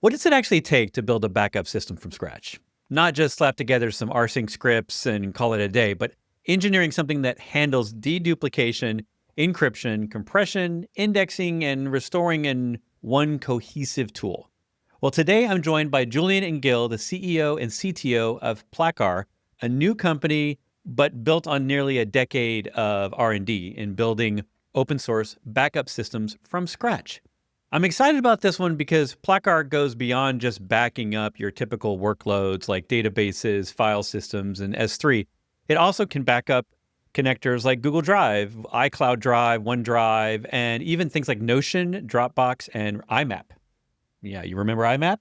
What does it actually take to build a backup system from scratch? Not just slap together some rsync scripts and call it a day, but engineering something that handles deduplication, encryption, compression, indexing, and restoring in one cohesive tool. Well, today I'm joined by Julien and Gilles, the CEO and CTO of Plakar, a new company but built on nearly a decade of R&D in building open source backup systems from scratch. I'm excited about this one because Plakar goes beyond just backing up your typical workloads like databases, file systems, and S3. It also can back up connectors like Google Drive, iCloud Drive, OneDrive, and even things like Notion, Dropbox, and IMAP. Yeah, you remember IMAP?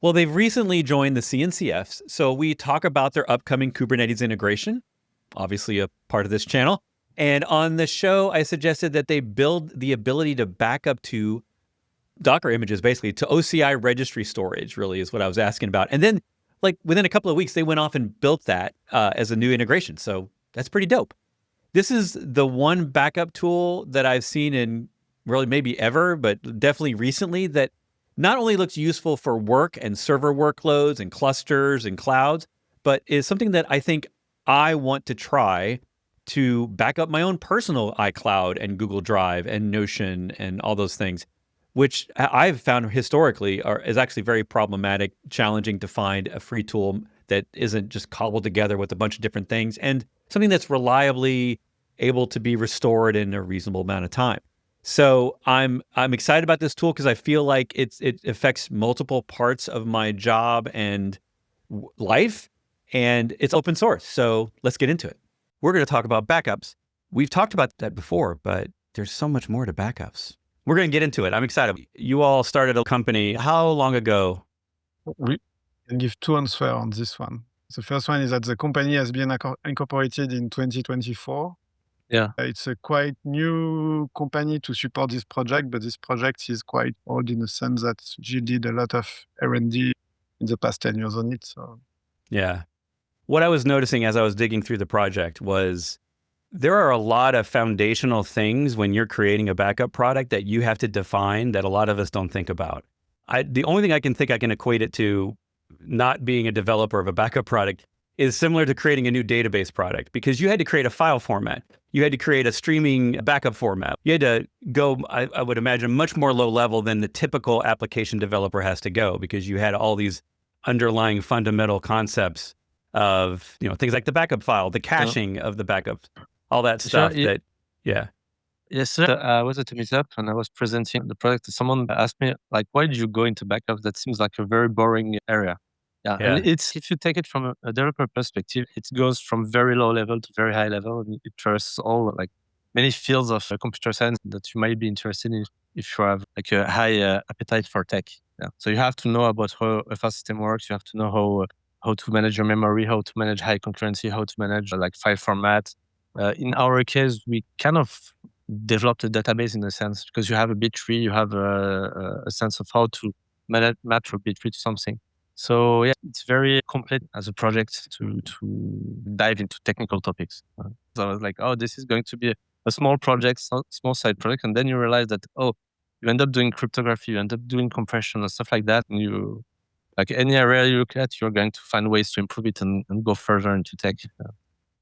Well, they've recently joined the CNCFs, so we talk about their upcoming Kubernetes integration, obviously a part of this channel. And on the show, I suggested that they build the ability to back up to Docker images, basically, to OCI registry storage, really, is what I was asking about. And then, like, within a couple of weeks, they went off and built that as a new integration. So that's pretty dope. This is the one backup tool that I've seen in really maybe ever, but definitely recently, that not only looks useful for work and server workloads and clusters and clouds, but is something that I think I want to try to back up my own personal iCloud and Google Drive and Notion and all those things, which I've found historically is actually very problematic, challenging to find a free tool that isn't just cobbled together with a bunch of different things and something that's reliably able to be restored in a reasonable amount of time. So I'm excited about this tool because I feel like it affects multiple parts of my job and life, and it's open source. So let's get into it. We're going to talk about backups. We've talked about that before, but there's so much more to backups. We're going to get into it. I'm excited. You all started a company. How long ago? We can give two answers on this one. The first one is that the company has been incorporated in 2024. Yeah. It's a quite new company to support this project, but this project is quite old in the sense that Gilles did a lot of R&D in the past 10 years on it. So yeah. What I was noticing as I was digging through the project was there are a lot of foundational things when you're creating a backup product that you have to define that a lot of us don't think about. The only thing I can think I can equate it to, not being a developer of a backup product, is similar to creating a new database product, because you had to create a file format. You had to create a streaming backup format. You had to go, I would imagine, much more low level than the typical application developer has to go, because you had all these underlying fundamental concepts of, things like the backup file, the caching of the backups, all that stuff Yes, sir. I was at a meetup and I was presenting the product. Someone asked me, like, why did you go into backup? That seems like a very boring area. Yeah. And if you take it from a developer perspective, it goes from very low level to very high level. And it trusts all, like, many fields of computer science that you might be interested in if you have like a high appetite for tech. Yeah. So you have to know about how a file system works. You have to know how to manage your memory, how to manage high concurrency, how to manage like file format. In our case, we kind of developed a database in a sense, because you have a bit tree, you have a sense of how to match your bit tree to something. So yeah, it's very complete as a project to dive into technical topics. So I was like, oh, this is going to be a small project, small side project. And then you realize that, you end up doing cryptography, you end up doing compression and stuff like that. And you, like any area you look at, you're going to find ways to improve it and go further into tech.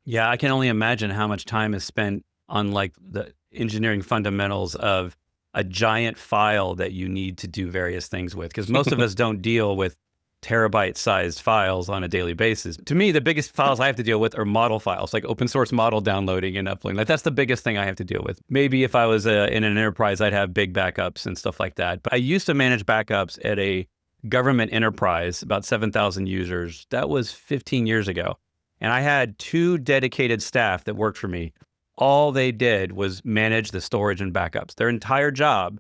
Yeah, I can only imagine how much time is spent on like the engineering fundamentals of a giant file that you need to do various things with, because most of us don't deal with terabyte-sized files on a daily basis. To me, the biggest files I have to deal with are model files, like open source model downloading and uploading. Like, that's the biggest thing I have to deal with. Maybe if I was in an enterprise, I'd have big backups and stuff like that. But I used to manage backups at a government enterprise, about 7,000 users. That was 15 years ago. And I had 2 dedicated staff that worked for me. All they did was manage the storage and backups. Their entire job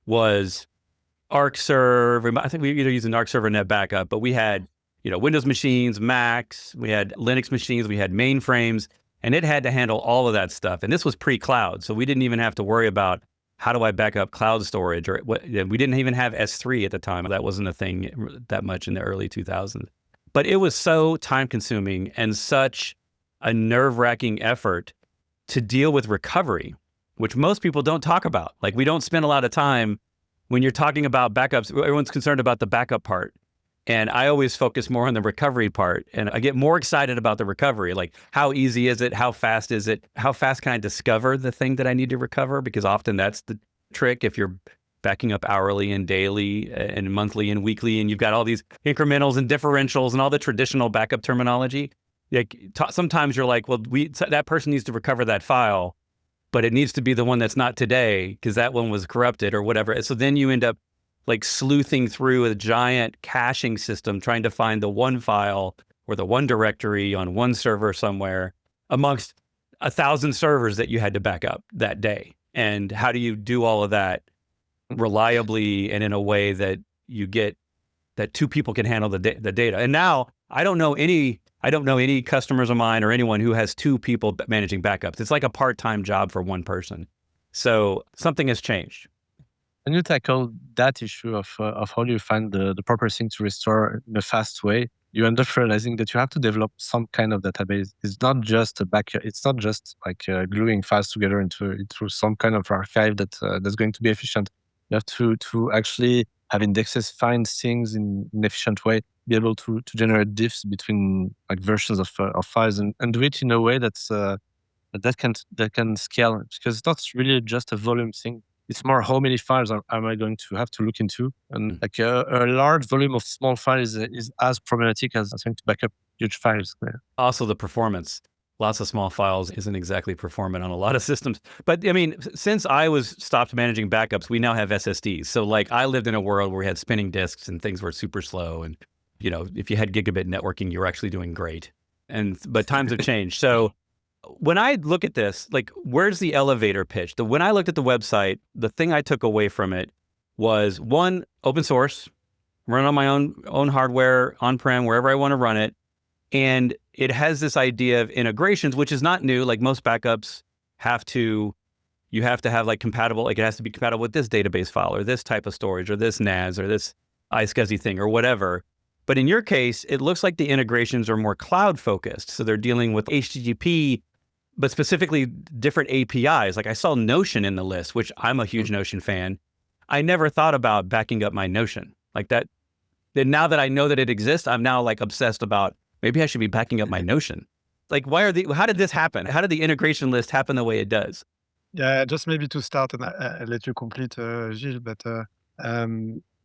was ArcServe. I think we either used an ArcServe or NetBackup, but we had, Windows machines, Macs, we had Linux machines, we had mainframes, and it had to handle all of that stuff. And this was pre-cloud, so we didn't even have to worry about how do I back up cloud storage, or what. We didn't even have S3 at the time. That wasn't a thing that much in the early 2000s. But it was so time-consuming and such a nerve-wracking effort to deal with recovery, which most people don't talk about. Like, we don't spend a lot of time when you're talking about backups, everyone's concerned about the backup part. And I always focus more on the recovery part. And I get more excited about the recovery. Like, how easy is it? How fast is it? How fast can I discover the thing that I need to recover? Because often that's the trick. If you're backing up hourly and daily and monthly and weekly, and you've got all these incrementals and differentials and all the traditional backup terminology, like sometimes you're like, well, that person needs to recover that file, but it needs to be the one that's not today because that one was corrupted or whatever. And so then you end up like sleuthing through a giant caching system, trying to find the one file or the one directory on one server somewhere amongst 1,000 servers that you had to back up that day. And how do you do all of that reliably and in a way that you get that two people can handle the data? And now I don't know any customers of mine or anyone who has two people managing backups. It's like a part-time job for one person. So something has changed. When you tackle that issue of how you find the proper thing to restore in a fast way, you end up realizing that you have to develop some kind of database. It's not just a backup. It's not just like gluing files together into some kind of archive that's going to be efficient. You have to actually have indexes, find things in an efficient way, be able to generate diffs between like versions of files, and do it in a way that can scale, because it's not really just a volume thing. It's more how many files am I going to have to look into, and like a large volume of small files is as problematic as having to back up huge files. Also, the performance. Lots of small files isn't exactly performant on a lot of systems. But I mean, since I was stopped managing backups, we now have SSDs. So like I lived in a world where we had spinning disks and things were super slow. And, you know, if you had gigabit networking, you were actually doing great. But times have changed. So when I look at this, like, where's the elevator pitch? When I looked at the website, the thing I took away from it was, one, open source, run on my own hardware, on-prem, wherever I want to run it. And it has this idea of integrations, which is not new. Like most backups you have to have like compatible, like it has to be compatible with this database file or this type of storage or this NAS or this iSCSI thing or whatever. But in your case, it looks like the integrations are more cloud focused. So they're dealing with HTTP, but specifically different APIs. Like I saw Notion in the list, which I'm a huge Notion fan. I never thought about backing up my Notion like that. Then now that I know that it exists, I'm now like obsessed about maybe I should be backing up my Notion. Like, how did this happen? How did the integration list happen the way it does? Yeah, just maybe to start, and I'll let you complete, Gilles, but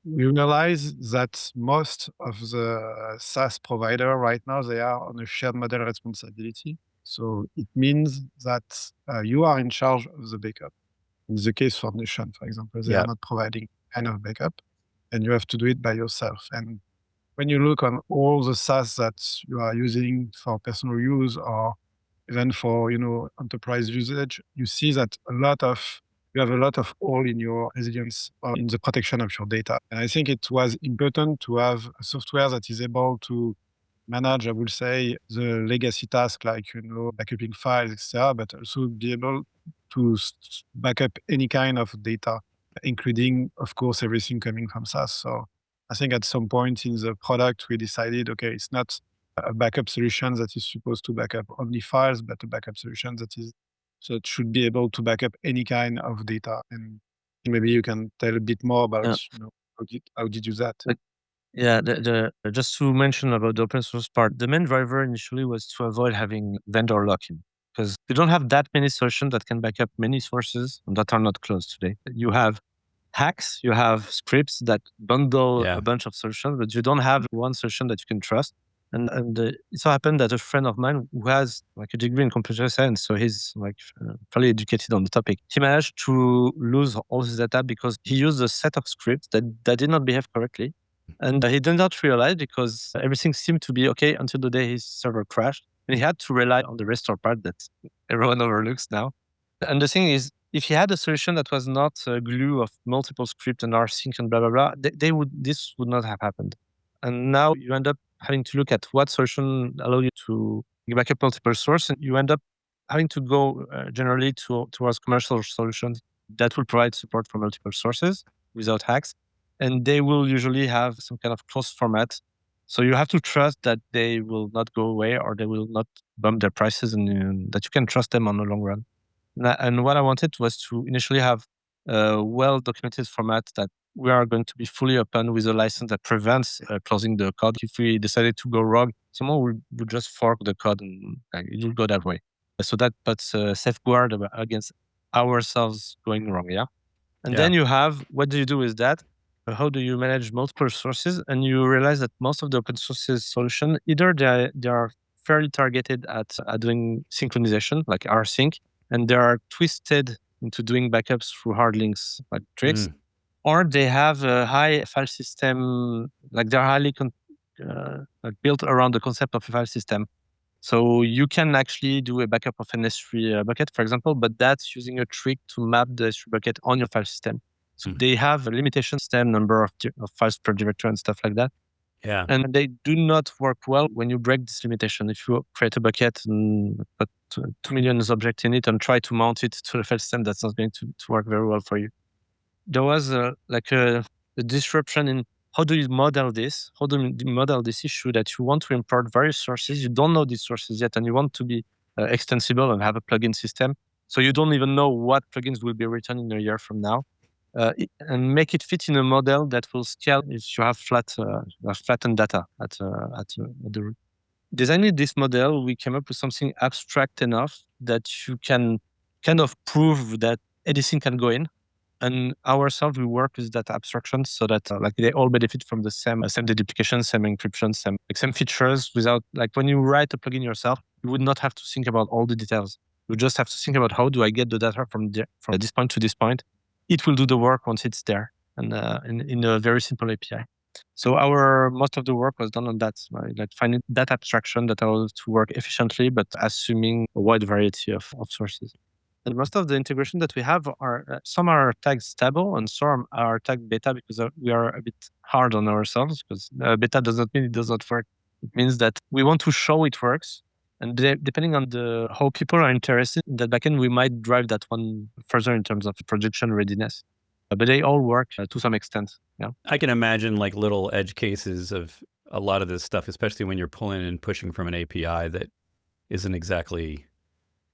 we realize that most of the SaaS provider right now, they are on a shared model responsibility. So it means that you are in charge of the backup. In the case for Notion, for example, they are not providing kind of backup, and you have to do it by yourself. And when you look on all the SaaS that you are using for personal use or even for enterprise usage, you see that you have a lot of hole in your resilience or in the protection of your data. And I think it was important to have a software that is able to manage, I would say, the legacy task like backupping files, etc., but also be able to back up any kind of data, including, of course, everything coming from SaaS. So I think at some point in the product, we decided, okay, it's not a backup solution that is supposed to back up only files, but a backup solution that should be able to back up any kind of data. And maybe you can tell a bit more about how did you do that? Yeah, just to mention about the open source part, the main driver initially was to avoid having vendor lock-in, because you don't have that many solutions that can back up many sources that are not closed today. You have hacks, you have scripts that bundle a bunch of solutions, but you don't have one solution that you can trust. And it so happened that a friend of mine who has like a degree in computer science, so he's like fairly educated on the topic, he managed to lose all his data because he used a set of scripts that did not behave correctly. And he did not realize, because everything seemed to be okay until the day his server crashed. And he had to rely on the restore part that everyone overlooks now. And the thing is, if he had a solution that was not a glue of multiple scripts and rsync and blah, blah, blah, this would not have happened. And now you end up having to look at what solution allow you to back up multiple sources. And you end up having to go generally towards commercial solutions that will provide support for multiple sources without hacks. And they will usually have some kind of closed format. So you have to trust that they will not go away or they will not bump their prices, and that you can trust them on the long run. And what I wanted was to initially have a well-documented format that we are going to be fully open with a license that prevents closing the code. If we decided to go wrong, someone would just fork the code and it will go that way. So that puts a safeguard against ourselves going wrong, yeah? And then you have, what do you do with that? How do you manage multiple sources? And you realize that most of the open sources solution, either they are fairly targeted at doing synchronization, like rsync, and they are twisted into doing backups through hard links, like tricks, or they have a high file system, like they're highly like built around the concept of a file system. So you can actually do a backup of an S3 bucket, for example, but that's using a trick to map the S3 bucket on your file system. So they have a limitation system, number of files per directory and stuff like that. Yeah. And they do not work well when you break this limitation. If you create a bucket and put 2 million objects in it and try to mount it to the file system, that's not going to work very well for you. There was a disruption in how do you model this? How do you model this issue that you want to import various sources? You don't know these sources yet, and you want to be extensible and have a plugin system. So you don't even know what plugins will be written in a year from now. And make it fit in a model that will scale if you have flattened data at the root. Designing this model, we came up with something abstract enough that you can kind of prove that anything can go in. And ourselves, we work with that abstraction so that they all benefit from the same deduplication, same encryption, same features. Without, like, when you write a plugin yourself, you would not have to think about all the details. You just have to think about how do I get the data from this point to this point. It will do the work once it's there, and in a very simple API. So most of the work was done on that, right? Like finding that abstraction that allows to work efficiently, but assuming a wide variety of sources. And most of the integration that we have are, some are tagged stable and some are tagged beta because we are a bit hard on ourselves, because beta does not mean it does not work. It means that we want to show it works. And depending on how people are interested in that backend, we might drive that one further in terms of production readiness. But they all work to some extent. Yeah, I can imagine like little edge cases of a lot of this stuff, especially when you're pulling and pushing from an API that isn't exactly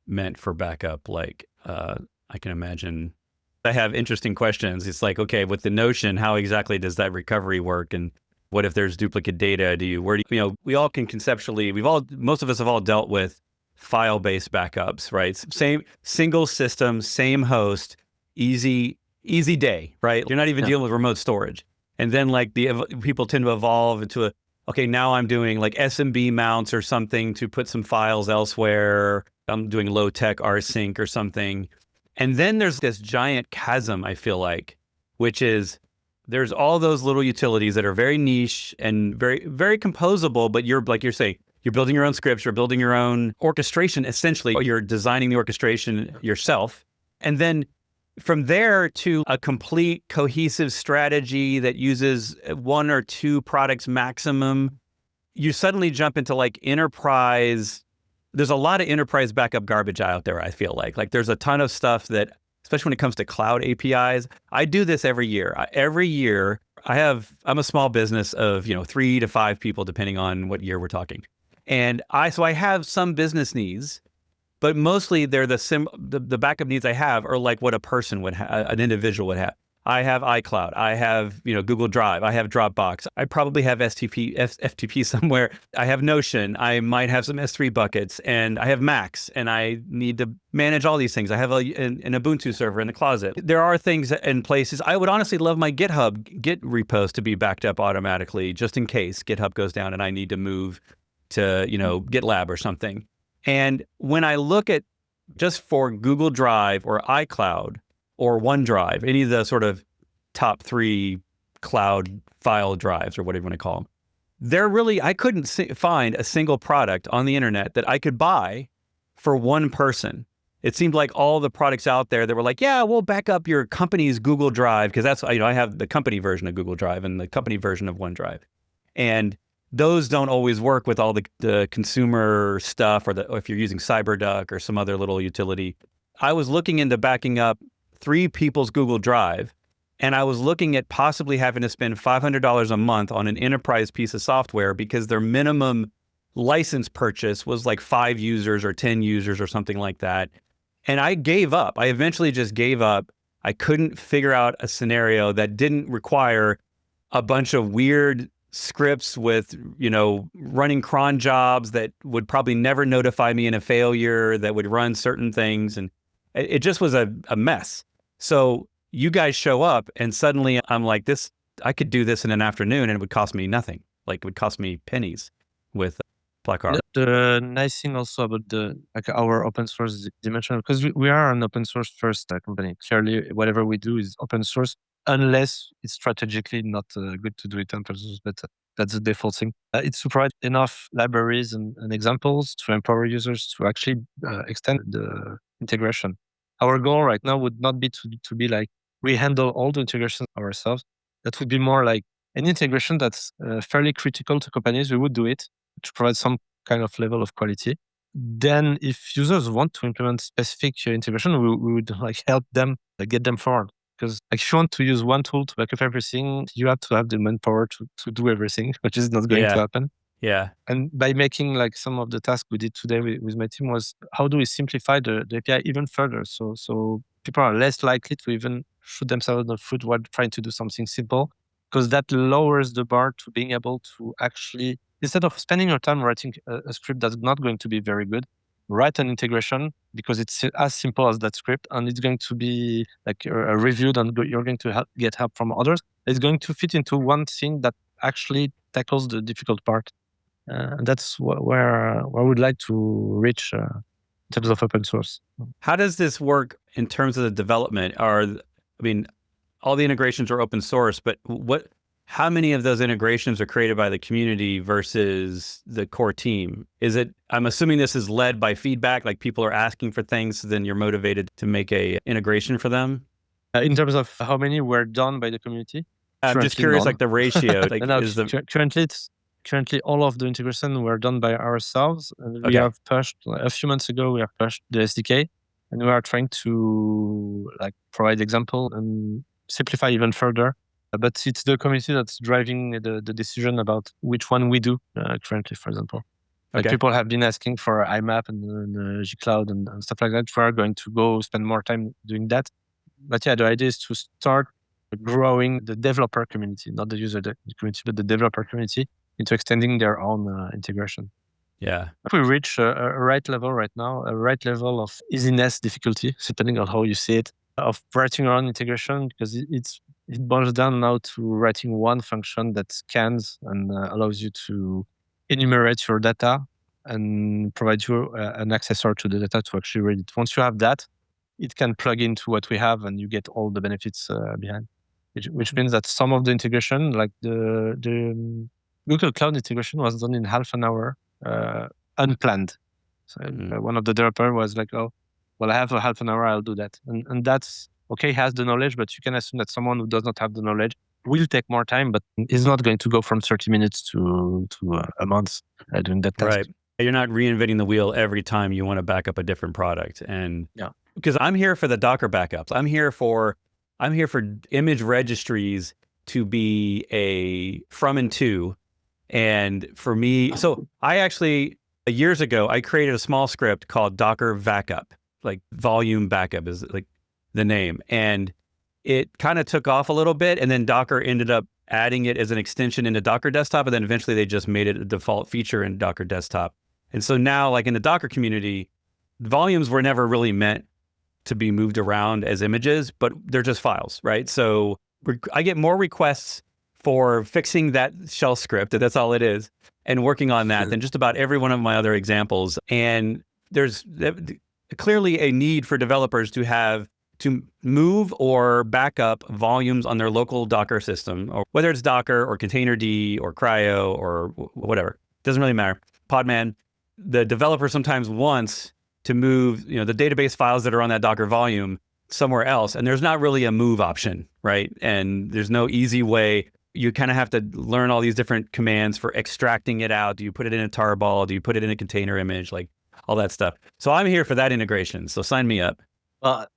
meant for backup. Like I can imagine I have interesting questions. It's like, okay, with the Notion, how exactly does that recovery work? And what if there's duplicate data? We all can conceptually, most of us have all dealt with file-based backups, right? Same single system, same host, easy day, right? You're not even dealing with remote storage. And then like people tend to evolve into okay, now I'm doing like SMB mounts or something to put some files elsewhere. I'm doing low tech rsync or something. And then there's this giant chasm, I feel like, which is there's all those little utilities that are very niche and very, very composable, but you're saying, you're building your own scripts, you're building your own orchestration, essentially. You're designing the orchestration yourself. And then from there to a complete cohesive strategy that uses one or two products maximum, you suddenly jump into like enterprise. There's a lot of enterprise backup garbage out there, I feel like. Like there's a ton of stuff that, especially when it comes to cloud APIs, I do this every year. Every year, I'm a small business of 3 to 5 people, depending on what year we're talking. And I have some business needs, but mostly they're the backup needs I have are like what a person would have, an individual would have. I have iCloud, I have Google Drive, I have Dropbox, I probably have FTP somewhere, I have Notion, I might have some S3 buckets, and I have Macs, and I need to manage all these things. I have an Ubuntu server in the closet. There are things and places. I would honestly love my Git repos to be backed up automatically, just in case GitHub goes down and I need to move to GitLab or something. And when I look at just for Google Drive or iCloud or OneDrive, any of the sort of top 3 cloud file drives or whatever you want to call them, I couldn't find a single product on the internet that I could buy for one person. It seemed like all the products out there that were like, yeah, we'll back up your company's Google Drive, because that's, I have the company version of Google Drive and the company version of OneDrive. And those don't always work with all the consumer stuff, or if you're using CyberDuck or some other little utility. I was looking into backing up 3 people's Google Drive, and I was looking at possibly having to spend $500 a month on an enterprise piece of software because their minimum license purchase was like 5 users or 10 users or something like that. And I gave up. I eventually just gave up. I couldn't figure out a scenario that didn't require a bunch of weird scripts with, running cron jobs that would probably never notify me in a failure, that would run certain things. And it just was a mess. So you guys show up and suddenly I'm like, I could do this in an afternoon and it would cost me nothing. Like it would cost me pennies with Plakar. The nice thing also about our open source dimension, because we are an open source first company. Clearly, whatever we do is open source, unless it's strategically not good to do it open source, but that's the default thing. It's to provide enough libraries and examples to empower users to actually extend the integration. Our goal right now would not be to be like, we handle all the integrations ourselves. That would be more like an integration that's fairly critical to companies. We would do it to provide some kind of level of quality. Then if users want to implement specific integration, we would like help them, get them forward. Because if you want to use one tool to backup everything, you have to have the manpower to do everything, which is not going to happen. Yeah. And by making like some of the tasks we did today with my team was, how do we simplify the API even further? So people are less likely to even shoot themselves in the foot while trying to do something simple, because that lowers the bar to being able to actually, instead of spending your time writing a script that's not going to be very good, write an integration, because it's as simple as that script, and it's going to be like reviewed, and you're going to get help from others. It's going to fit into one thing that actually tackles the difficult part. And that's where I would like to reach in terms of open source. How does this work in terms of the development? All the integrations are open source, but how many of those integrations are created by the community versus the core team? I'm assuming this is led by feedback, like people are asking for things, so then you're motivated to make a integration for them? In terms of how many were done by the community? I'm just curious, none. like the ratio. Currently, all of the integration were done by ourselves. And we have pushed, a few months ago, we have pushed the SDK, and we are trying to provide example and simplify even further. But it's the community that's driving the decision about which one we do currently, for example. People have been asking for IMAP and Gcloud and stuff like that. We are going to go spend more time doing that. But the idea is to start growing the developer community, not the user community, but the developer community, into extending their own integration. Yeah. If we reach a right level right now, a right level of easiness, difficulty, depending on how you see it, of writing your own integration, because it boils down now to writing one function that scans and allows you to enumerate your data and provide you an accessor to the data to actually read it. Once you have that, it can plug into what we have and you get all the benefits behind. Which means that some of the integration, like the Google Cloud integration, was done in half an hour, unplanned. So one of the developers was like, "Oh, well, I have a half an hour, I'll do that." And that's okay, he has the knowledge, but you can assume that someone who does not have the knowledge will take more time, but is not going to go from 30 minutes to a month doing that task. Right. You're not reinventing the wheel every time you want to back up a different product. And because I'm here for the Docker backups. I'm here for image registries to be a from and to. And for me, so I actually, years ago, I created a small script called Docker backup, like volume backup is like the name. And it kind of took off a little bit. And then Docker ended up adding it as an extension into Docker Desktop. And then eventually they just made it a default feature in Docker Desktop. And so now, like in the Docker community, volumes were never really meant to be moved around as images, but they're just files, right? So I get more requests for fixing that shell script, that's all it is, and working on that than just about every one of my other examples. And there's clearly a need for developers to move or back up volumes on their local Docker system, or whether it's Docker or Containerd or Cryo or whatever, doesn't really matter. Podman, the developer sometimes wants to move, the database files that are on that Docker volume somewhere else. And there's not really a move option, right? And there's no easy way. You kind of have to learn all these different commands for extracting it out. Do you put it in a tarball? Do you put it in a container image? Like all that stuff. So I'm here for that integration. So sign me up. Well,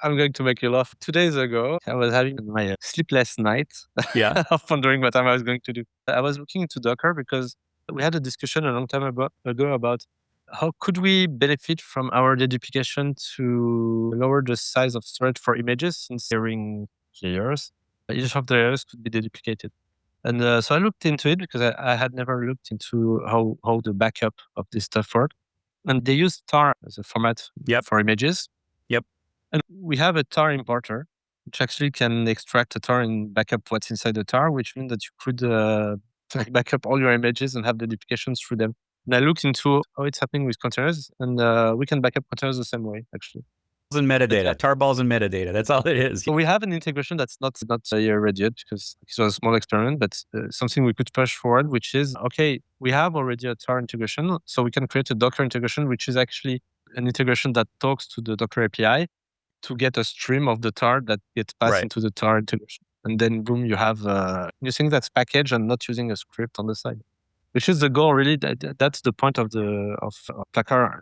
I'm going to make you laugh. 2 days ago, I was having my sleepless night. Yeah. Of wondering what I was going to do. I was looking into Docker because we had a discussion a long time ago about How could we benefit from our deduplication to lower the size of storage for images since sharing layers? Each of the layers could be deduplicated. And so I looked into it because I had never looked into how the backup of this stuff worked. And they use tar as a format for images. Yep. And we have a tar importer, which actually can extract a tar and backup what's inside the tar, which means that you could back up all your images and have the duplications through them. And I looked into how it's happening with containers, and we can back up containers the same way, actually. And metadata, tarballs and metadata. That's all it is. So we have an integration that's not ready yet because it was a small experiment, but something we could push forward, which is, okay, we have already a tar integration, so we can create a Docker integration, which is actually an integration that talks to the Docker API to get a stream of the tar that gets passed into the tar integration. And then boom, you have using that's packaged and not using a script on the side. Which is the goal, really. That's the point of Plakar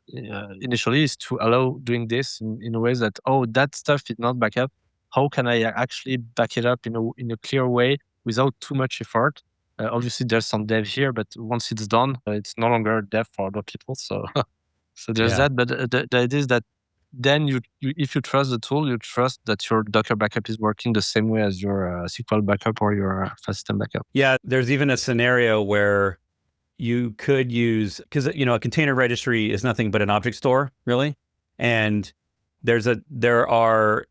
initially, is to allow doing this in a way that, that stuff is not backup. How can I actually back it up in a clear way without too much effort? Obviously, there's some dev here, but once it's done, it's no longer dev for other people. So, so there's that. But the idea is that then you if you trust the tool, you trust that your Docker backup is working the same way as your SQL backup or your file system backup. Yeah, there's even a scenario where you could use, because a container registry is nothing but an object store, really. And there are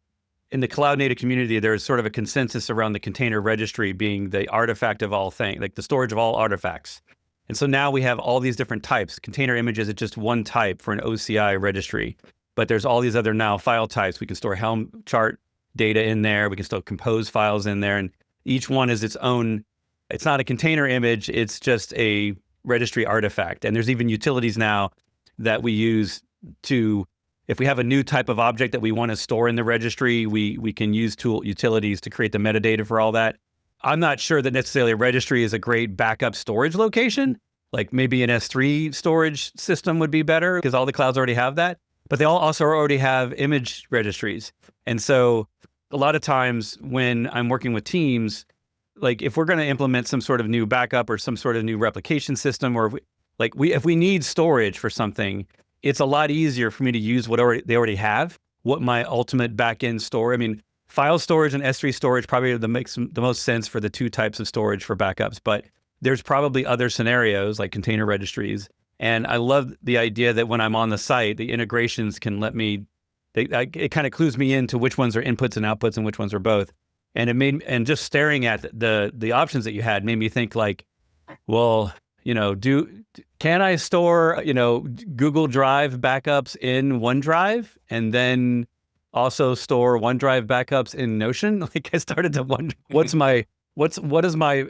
in the cloud native community, there's sort of a consensus around the container registry being the artifact of all things, like the storage of all artifacts. And so now we have all these different types. Container images is just one type for an OCI registry, but there's all these other now file types. We can store Helm chart data in there. We can store compose files in there, and each one is its own. It's not a container image. It's just a registry artifact. And there's even utilities now that we use to, if we have a new type of object that we want to store in the registry, we can use tool utilities to create the metadata for all that. I'm not sure that necessarily a registry is a great backup storage location. Like maybe an S3 storage system would be better because all the clouds already have that, but they all also already have image registries. And so a lot of times when I'm working with teams, like if we're going to implement some sort of new backup or some sort of new replication system, or if we need storage for something, it's a lot easier for me to use what they already have, what my ultimate backend store. I mean, file storage and S3 storage probably makes the most sense for the two types of storage for backups, but there's probably other scenarios like container registries. And I love the idea that when I'm on the site, the integrations can let me, it kind of clues me into which ones are inputs and outputs and which ones are both. And just staring at the options that you had made me think like, well, can I store, Google Drive backups in OneDrive and then also store OneDrive backups in Notion? Like I started to wonder,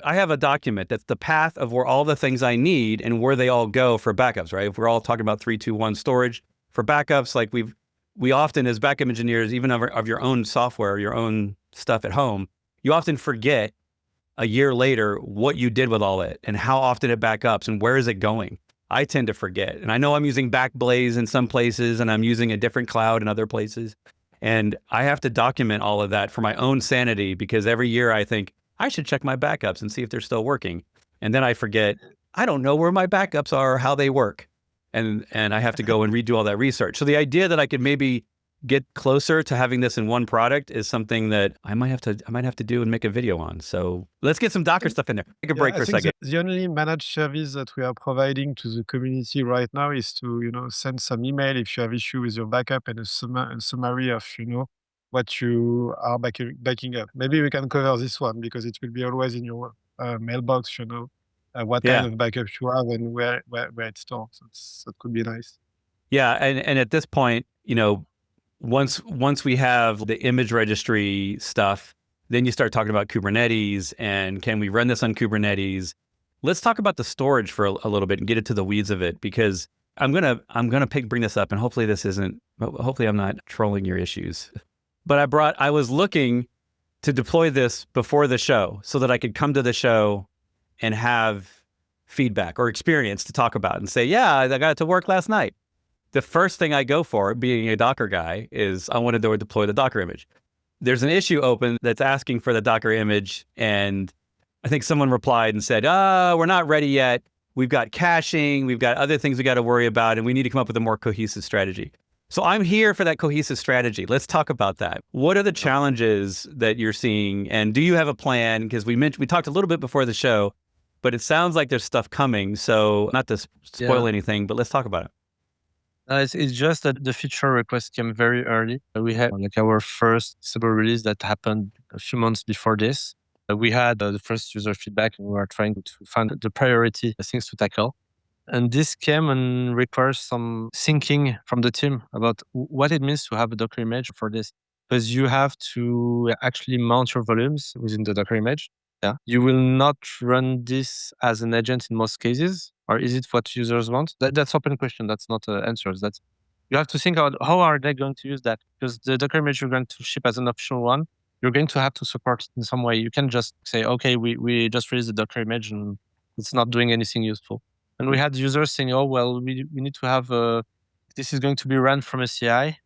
I have a document that's the path of where all the things I need and where they all go for backups, right? If we're all talking about 3-2-1 storage for backups, like we often as backup engineers, even of your own software, your own stuff at home, you often forget a year later what you did with all it and how often it backups and where is it going. I tend to forget. And I know I'm using Backblaze in some places and I'm using a different cloud in other places. And I have to document all of that for my own sanity because every year I think I should check my backups and see if they're still working. And then I forget, I don't know where my backups are, how they work. And I have to go and redo all that research. So the idea that I could maybe get closer to having this in one product is something that I might have to do and make a video on. So let's get some Docker stuff in there. Take a break for a second. The only managed service that we are providing to the community right now is to, send some email if you have issue with your backup and a summary of, what you are backing up. Maybe we can cover this one because it will be always in your mailbox, what kind of backup you have and where it's stored. So that could be nice. Yeah, and at this point, once we have the image registry stuff, then you start talking about Kubernetes and can we run this on Kubernetes? Let's talk about the storage for a little bit and get into the weeds of it because I'm gonna bring this up and hopefully I'm not trolling your issues. But I was looking to deploy this before the show so that I could come to the show and have feedback or experience to talk about and say, yeah, I got it to work last night. The first thing I go for, being a Docker guy, is I wanted to deploy the Docker image. There's an issue open that's asking for the Docker image, and I think someone replied and said, we're not ready yet. we've got caching, we've got other things we got to worry about, and we need to come up with a more cohesive strategy. So I'm here for that cohesive strategy. Let's talk about that. What are the challenges that you're seeing, and do you have a plan? Because we talked a little bit before the show, but it sounds like there's stuff coming. So not to spoil anything, but let's talk about it. It's just that the feature request came very early. We had like our first stable release that happened a few months before this. We had the first user feedback, and we were trying to find the priority things to tackle. And this came and requires some thinking from the team about what it means to have a Docker image for this. Because you have to actually mount your volumes within the Docker image. Yeah. You will not run this as an agent in most cases, or is it what users want? That's open question. That's not answers. That's you have to think about how are they going to use that, because the Docker image you're going to ship as an optional one, you're going to have to support it in some way. You can just say, okay, we just released the Docker image and it's not doing anything useful. And we had users saying, oh, well, we need to have this is going to be run from a CI.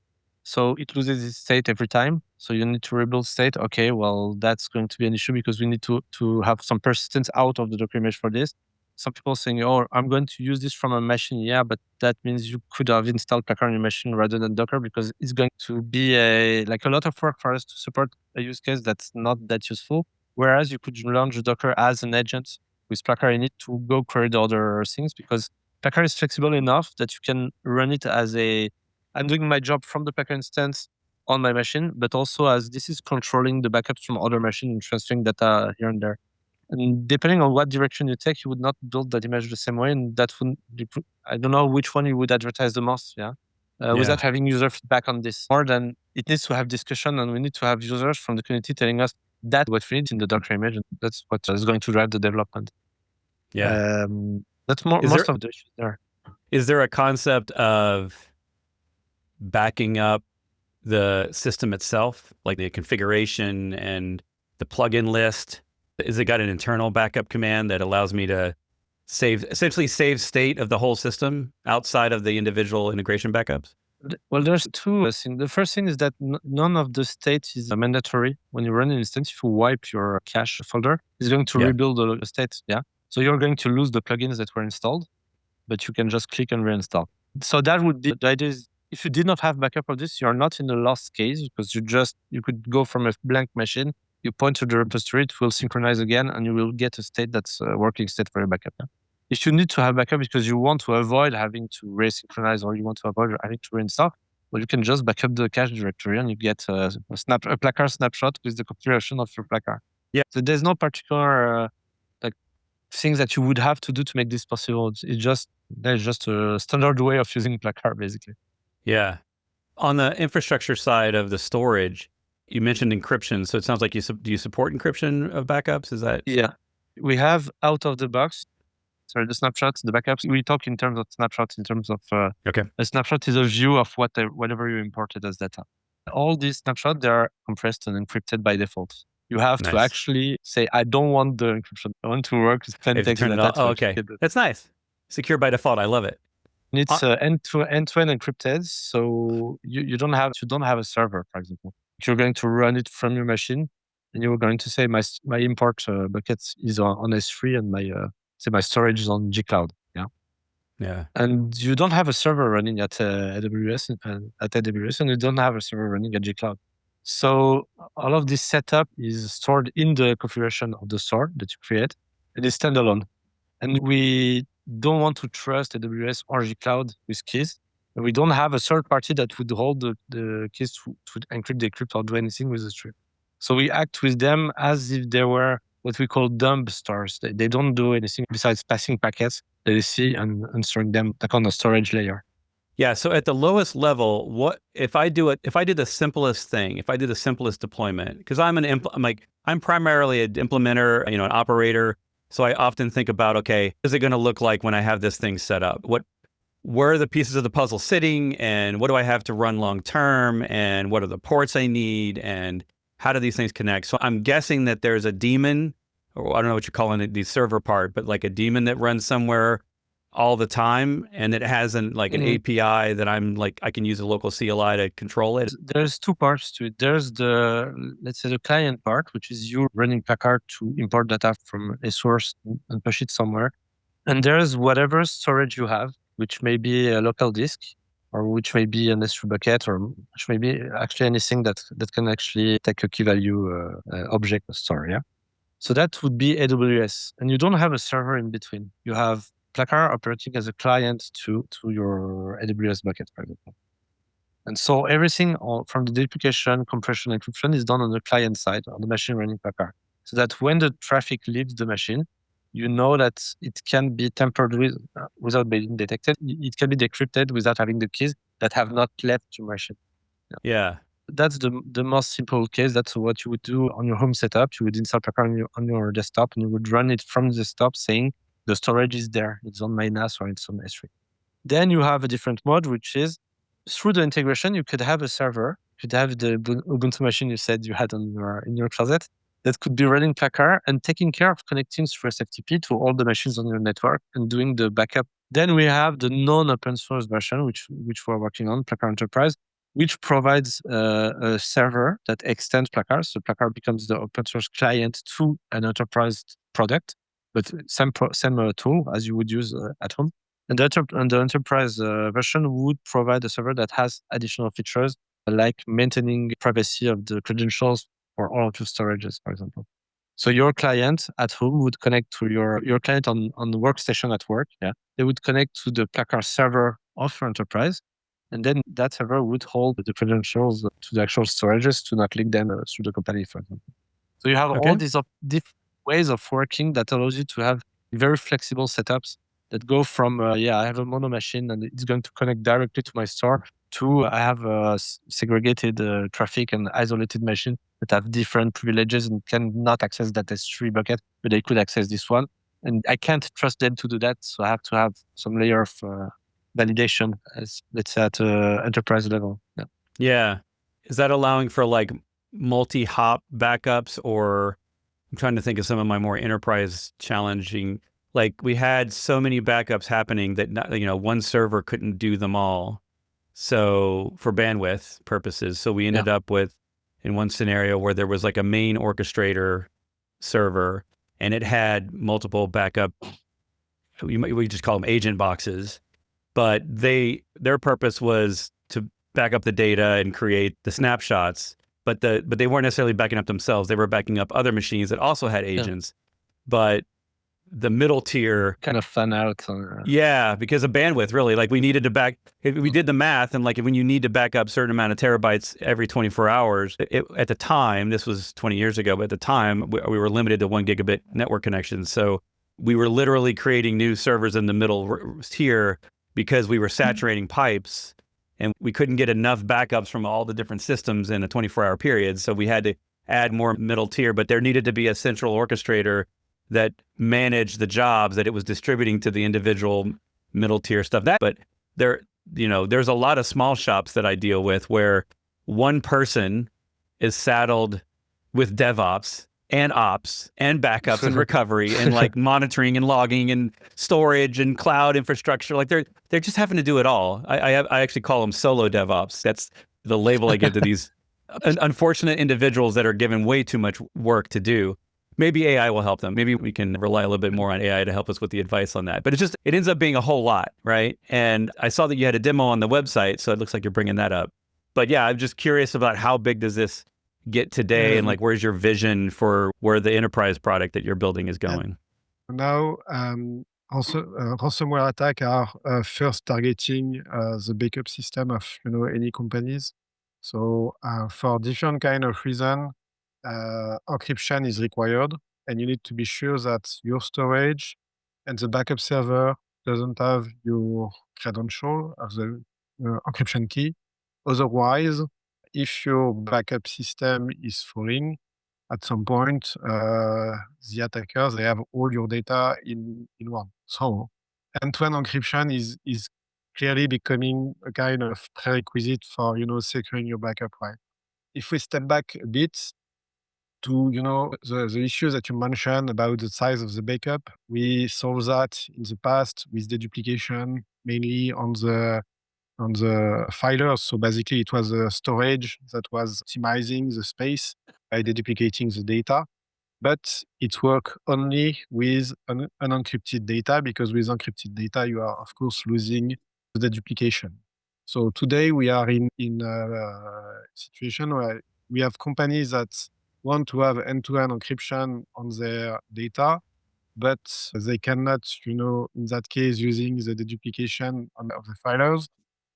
So it loses its state every time. So you need to rebuild state. Okay, well, that's going to be an issue because we need to have some persistence out of the Docker image for this. Some people saying, oh, I'm going to use this from a machine. Yeah, but that means you could have installed Plakar on your machine rather than Docker, because it's going to be a lot of work for us to support a use case that's not that useful. Whereas you could launch Docker as an agent with Plakar in it to go query the other things, because Plakar is flexible enough that you can run it as I'm doing my job from the Plakar instance on my machine, but also as this is controlling the backups from other machines and transferring data here and there. And depending on what direction you take, you would not build that image the same way. And that would, I don't know which one you would advertise the most, without having user feedback on this. More than it needs to have discussion, and we need to have users from the community telling us that what we need in the Docker image, and that's what is going to drive the development. That's most of the issues there. Is there a concept of backing up the system itself, like the configuration and the plugin list? Is it got an internal backup command that allows me to essentially save state of the whole system outside of the individual integration backups? Well, there's two things. The first thing is that none of the state is mandatory. When you run an instance, if you wipe your cache folder, it's going to rebuild the state. Yeah. So you're going to lose the plugins that were installed, but you can just click and reinstall. So that would be the idea. Is if you did not have backup of this, you're not in the lost case, because you could go from a blank machine, you point to the repository, it will synchronize again, and you will get a state that's a working state for your backup. Yeah? If you need to have backup because you want to avoid having to resynchronize, or you want to avoid having to reinstall, well, you can just backup the cache directory and you get a Plakar snapshot with the configuration of your Plakar. Yeah. So there's no particular things that you would have to do to make this possible. There's just a standard way of using Plakar, basically. Yeah. On the infrastructure side of the storage, you mentioned encryption. So it sounds like do you support encryption of backups? Is that? Yeah. We have out of the box, the snapshots, the backups. We talk in terms of snapshots, in terms of a snapshot is a view of whatever you imported as data. All these snapshots, they are compressed and encrypted by default. You have to actually say, I don't want the encryption. I want to work with plain text data. Oh, okay. That's nice. Secure by default. I love it. And it's end-to-end encrypted, so you don't have a server, for example. You're going to run it from your machine, and you're going to say my import bucket is on S3, and my storage is on Gcloud. Yeah. And you don't have a server running at AWS, and you don't have a server running at Gcloud. So all of this setup is stored in the configuration of the store that you create, and it's standalone. And we don't want to trust AWS or Gcloud with keys. And we don't have a third party that would hold the keys to encrypt, decrypt, or do anything with the stream. So we act with them as if they were what we call dumb stores. They don't do anything besides passing packets that they see and storing them like on a storage layer. Yeah. So at the lowest level, what if I do the simplest thing, if I do the simplest deployment, because I'm primarily an implementer, an operator. So I often think about, okay, what is it going to look like when I have this thing set up? Where are the pieces of the puzzle sitting, and what do I have to run long term, and what are the ports I need, and how do these things connect? So I'm guessing that there's a daemon, or I don't know what you're calling it, the server part, but like a daemon that runs somewhere all the time, and it has an API that I can use a local CLI to control it. There's two parts to it. There's let's say the client part, which is you running Plakar to import data from a source and push it somewhere. And there's whatever storage you have, which may be a local disk, or which may be an S3 bucket, or which may be actually anything that can actually take a key value object store. Yeah. So that would be AWS, and you don't have a server in between. You have Plakar operating as a client to your AWS bucket, for example. And so everything from the deduplication, compression, encryption is done on the client side, on the machine running Plakar. So that when the traffic leaves the machine, you know that it can be tampered with without being detected. It can be decrypted without having the keys that have not left your machine. Yeah. That's the most simple case. That's what you would do on your home setup. You would install Plakar on your desktop, and you would run it from the desktop saying the storage is there. It's on my NAS or it's on S3. Then you have a different mode, which is through the integration, you could have a server, you could have the Ubuntu machine you said you had in your closet that could be running Plakar and taking care of connecting through SFTP to all the machines on your network and doing the backup. Then we have the non-open source version, which we're working on, Plakar Enterprise, which provides a server that extends Plakar. So Plakar becomes the open source client to an enterprise product, but same tool as you would use at home. And the enterprise version would provide a server that has additional features like maintaining privacy of the credentials for all of your storages, for example. So your client at home would connect to your client on the workstation at work. Yeah, they would connect to the Plakar server of your enterprise, and then that server would hold the credentials to the actual storages to not leak them through the company, for example. So you have all these different ways of working that allows you to have very flexible setups that go from, I have a mono machine and it's going to connect directly to my store, to I have a segregated traffic and isolated machine that have different privileges and cannot access that S3 bucket, but they could access this one. And I can't trust them to do that, so I have to have some layer of validation, as let's say at enterprise level. Yeah. Yeah. Is that allowing for like multi-hop backups, or I'm trying to think of some of my more enterprise challenging, like we had so many backups happening that one server couldn't do them all. So for bandwidth purposes, so we ended up with, in one scenario where there was like a main orchestrator server and it had multiple backup, we just call them agent boxes, but their purpose was to back up the data and create the snapshots, but they weren't necessarily backing up themselves. They were backing up other machines that also had agents, but the middle tier kind of fan out. Yeah, because of bandwidth, really. Like we needed to we did the math, and like when you need to back up a certain amount of terabytes every 24 hours, at the time, this was 20 years ago, but at the time we were limited to 1 gigabit network connections. So we were literally creating new servers in the middle tier because we were saturating pipes and we couldn't get enough backups from all the different systems in a 24-hour period. So we had to add more middle tier, but there needed to be a central orchestrator that managed the jobs that it was distributing to the individual middle tier stuff. But there's a lot of small shops that I deal with where one person is saddled with DevOps and ops and backups and recovery and like monitoring and logging and storage and cloud infrastructure. Like they're just having to do it all. I actually call them solo DevOps. That's the label I give to these unfortunate individuals that are given way too much work to do. Maybe AI will help them. Maybe we can rely a little bit more on AI to help us with the advice on that. But it ends up being a whole lot, right? And I saw that you had a demo on the website, so it looks like you're bringing that up. But yeah, I'm just curious about how big does this get today, and like where's your vision for where the enterprise product that you're building is going? Now, also ransomware attack are first targeting the backup system of any companies. So for different kind of reason, encryption is required, and you need to be sure that your storage and the backup server doesn't have your credential of the encryption key. Otherwise, if your backup system is falling, at some point, the attackers, they have all your data in one. So end-to-end encryption is clearly becoming a kind of prerequisite for, securing your backup, right? If we step back a bit to, the issue that you mentioned about the size of the backup, we solved that in the past with deduplication, mainly on the filers. So basically it was a storage that was optimizing the space by deduplicating the data. but it works only with unencrypted data, because with encrypted data, you are, of course, losing the duplication. So today we are in a situation where we have companies that want to have end-to-end encryption on their data, but they cannot, in that case, using the deduplication of the filers.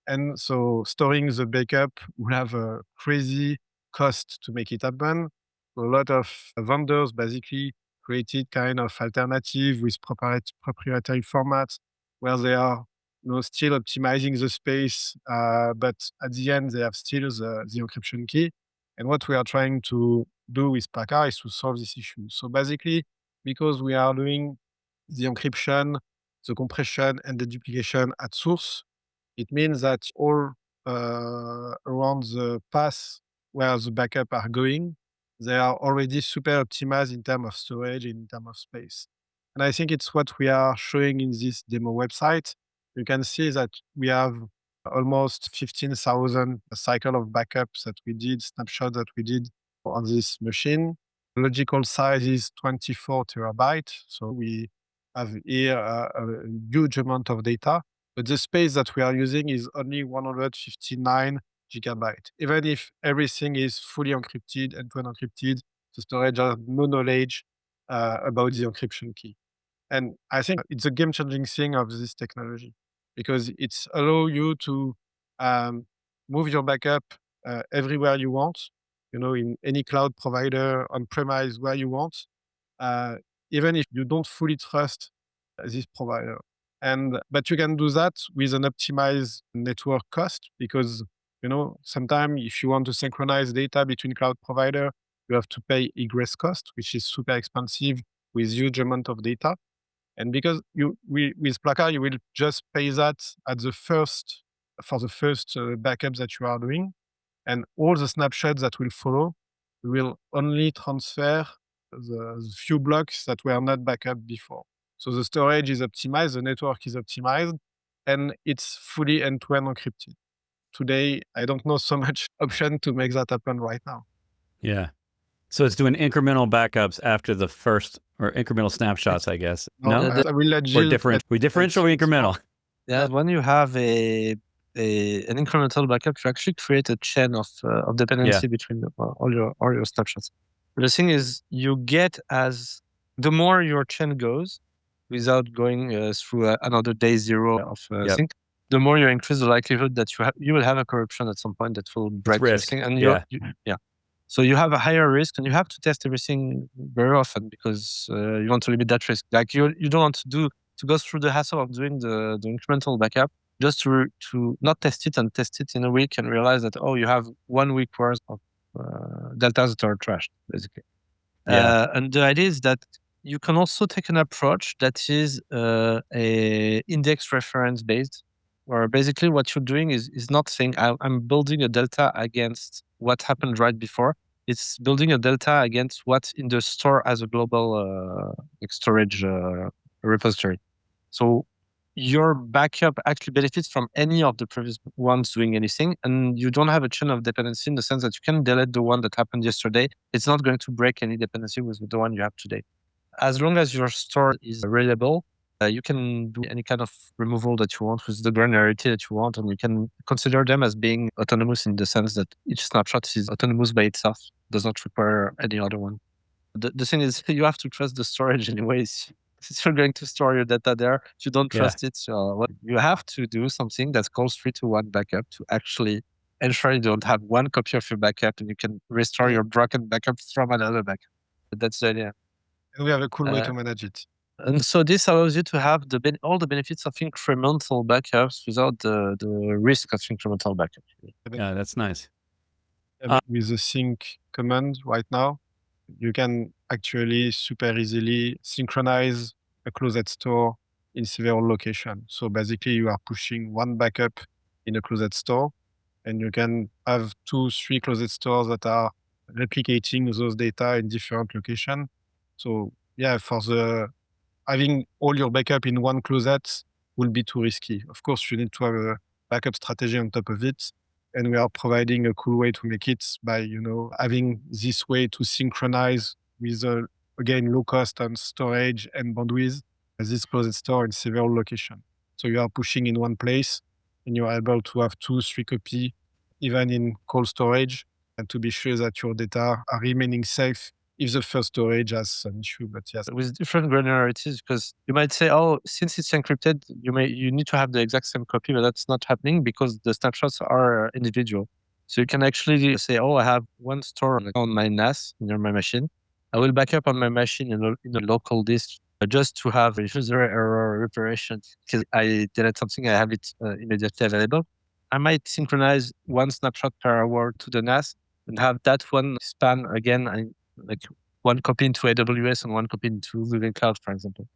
And so storing the backup will have a crazy cost to make it happen. So a lot of vendors basically created kind of alternative with proprietary formats where they are still optimizing the space, but at the end they have still the encryption key. And what we are trying to do with Plakar is to solve this issue. So basically, because we are doing the encryption, the compression, and the duplication at source, it means that all around the path where the backup are going, they are already super optimized in terms of storage, in terms of space. And I think it's what we are showing in this demo website. You can see that we have almost 15,000 cycle of backups that we did, snapshots that we did on this machine. Logical size is 24 terabytes. So we have here a huge amount of data, but the space that we are using is only 159 gigabytes. Even if everything is fully encrypted and to encrypted, the storage has no knowledge about the encryption key. And I think it's a game-changing thing of this technology, because it's allow you to move your backup everywhere you want, in any cloud provider, on-premise, where you want, even if you don't fully trust this provider. But you can do that with an optimized network cost, because sometimes if you want to synchronize data between cloud provider, you have to pay egress cost, which is super expensive with huge amount of data. And because with Plakar, you will just pay that for the first backup that you are doing, and all the snapshots that will follow will only transfer the few blocks that were not backup before. So the storage is optimized, the network is optimized, and it's fully end-to-end encrypted. Today, I don't know so much option to make that happen right now. Yeah. So it's doing incremental backups after the first, or incremental snapshots, I guess. No? I will let Or Gilles. differential or incremental? Yeah, when you have an incremental backup, you actually create a chain of dependency between all your snapshots. The thing is, you get the more your chain goes, without going through another day zero of sync, the more you increase the likelihood that you will have a corruption at some point that will break your thing. And so you have a higher risk, and you have to test everything very often, because you want to limit that risk. Like you don't want to go through the hassle of doing the incremental backup just to not test it and test it in a week and realize that, you have 1 week worth of deltas that are trashed, basically. And the idea is that you can also take an approach that is a index reference based, where basically what you're doing is not saying I'm building a delta against what happened right before. It's building a delta against what's in the store as a global storage repository. So your backup actually benefits from any of the previous ones doing anything, and you don't have a chain of dependency in the sense that you can delete the one that happened yesterday. It's not going to break any dependency with the one you have today. As long as your store is reliable, you can do any kind of removal that you want with the granularity that you want, and you can consider them as being autonomous in the sense that each snapshot is autonomous by itself, does not require any other one. The thing is, you have to trust the storage anyways. Since you're going to store your data there, if you don't trust it, you have to do something that's called 3-to-1 backup to actually ensure you don't have one copy of your backup and you can restore your broken backup from another backup. But that's the idea. And we have a cool way to manage it. And so this allows you to have all the benefits of incremental backups without the risk of incremental backup. Yeah, that's nice. With the sync command right now, you can actually super easily synchronize a closed store in several locations. So basically, you are pushing one backup in a closed store, and you can have 2-3 closed stores that are replicating those data in different locations. So yeah, having all your backup in one closet will be too risky. Of course, you need to have a backup strategy on top of it. And we are providing a cool way to make it by, having this way to synchronize with a again, low cost on storage and bandwidth, as this closed store in several locations. So you are pushing in one place and you're able to have 2-3 copies, even in cold storage, and to be sure that your data are remaining safe if the first storage has an issue. But yes, with different granularities, because you might say, oh, since it's encrypted, you need to have the exact same copy, but that's not happening because the snapshots are individual. So you can actually say, oh, I have one store on my NAS near my machine. I will back up on my machine in a local disk just to have a user error reparation because I did something, I have it immediately available. I might synchronize one snapshot per hour to the NAS and have that one span again, like one copy into AWS and one copy into Google Cloud, for example.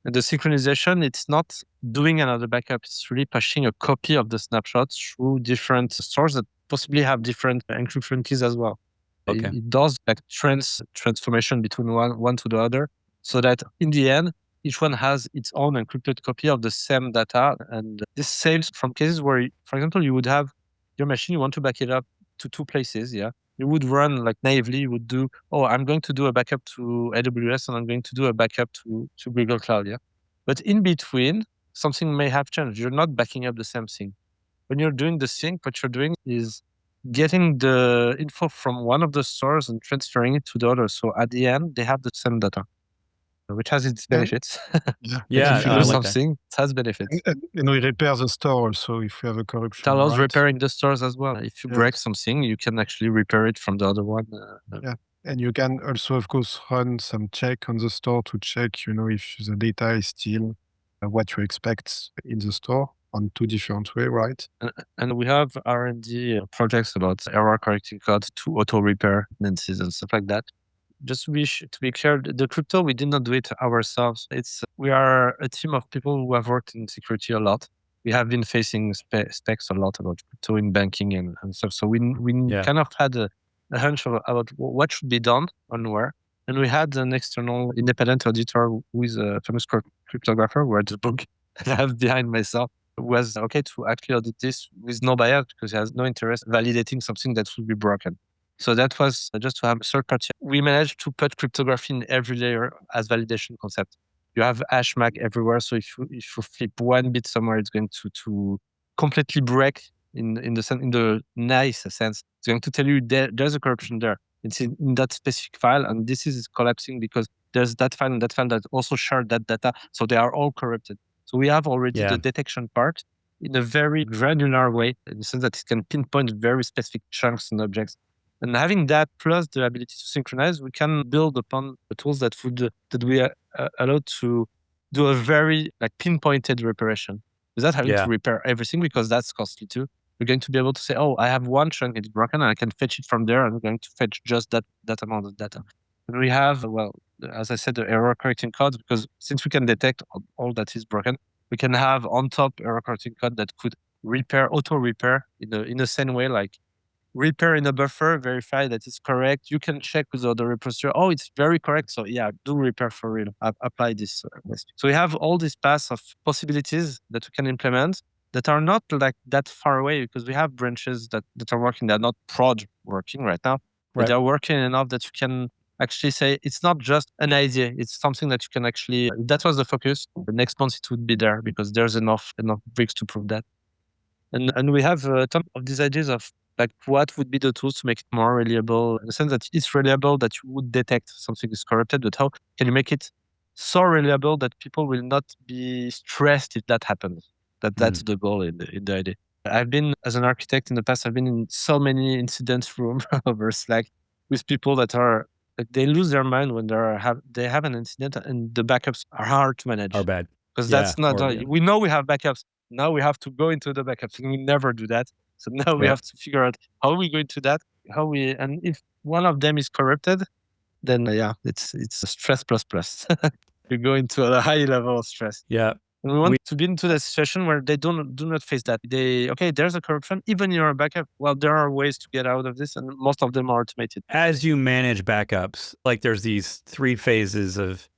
And the synchronization, it's not doing another backup. It's really pushing a copy of the snapshot through different stores that possibly have different encryption keys as well. Okay. It does like transformation between one to the other, so that in the end, each one has its own encrypted copy of the same data. And this saves from cases where, for example, you would have your machine, you want to back it up to 2 places, yeah. You would run like naively, you would do, oh, I'm going to do a backup to AWS and I'm going to do a backup to Google Cloud, yeah. But in between, something may have changed. You're not backing up the same thing. When you're doing the sync, what you're doing is getting the info from one of the stores and transferring it to the other. So at the end, they have the same data, which has its benefits. yeah. Yeah, If you I do like that. something, it has benefits. And we repair the store also if you have a It corruption. allows right? repairing the stores as well. If you break something, you can actually repair it from the other one. Yeah. And you can also, of course, run some check on the store to check, if the data is still what you expect in the store on 2 different ways, right? And we have R&D projects about error correcting code to auto repair dependencies and stuff like that. Just to be clear, the crypto, we did not do it ourselves. We are a team of people who have worked in security a lot. We have been facing specs a lot about crypto in banking and stuff. So we kind of had a hunch about what should be done on where. And we had an external independent auditor who is a famous cryptographer who read the book that I have behind myself, was okay to actually audit this with no bias because he has no interest validating something that will be broken. So that was just to have a third party. We managed to put cryptography in every layer as validation concept. You have hash mag everywhere. So if you flip one bit somewhere, it's going to completely break in the nice sense. It's going to tell you there's a corruption there. It's in that specific file, and this is collapsing because there's that file and that file that also share that data. So they are all corrupted. So we have already the detection part in a very granular way, in the sense that it can pinpoint very specific chunks and objects. And having that plus the ability to synchronize, we can build upon the tools that we are allowed to do a very pinpointed reparation without having to repair everything, because that's costly too. We're going to be able to say, oh, I have one chunk, it's broken, and I can fetch it from there, and we're going to fetch just that amount of data. And we have, as I said, the error correcting code, because since we can detect all that is broken, we can have on top error correcting code that could auto repair in the same way, like repair in a buffer, verify that it's correct. You can check with the other repository. Oh, it's very correct. So yeah, do repair for real. Apply this. So we have all these paths of possibilities that we can implement that are not that far away, because we have branches that are working. They're not prod working right now, but they're working enough that you can actually say it's not just an idea. It's something that you can actually, that was the focus. The next month it would be there because there's enough bricks to prove that. And we have a ton of these ideas of what would be the tools to make it more reliable, in the sense that it's reliable that you would detect something is corrupted, but how can you make it so reliable that people will not be stressed if that happens? That's the goal in the idea. I've been, as an architect in the past, I've been in so many incidents room over Slack with people that are they lose their mind when they have an incident, and the backups are hard to manage. Are bad. Because that's not, we know we have backups. Now we have to go into the backups, and we never do that. So now we have to figure out how we go into that, and if one of them is corrupted, then it's a stress plus. You go into a high level of stress. Yeah. And we want to be into that situation where they do not face that. There's a corruption, even in your backup. Well, there are ways to get out of this, and most of them are automated. As you manage backups, there's these 3 phases of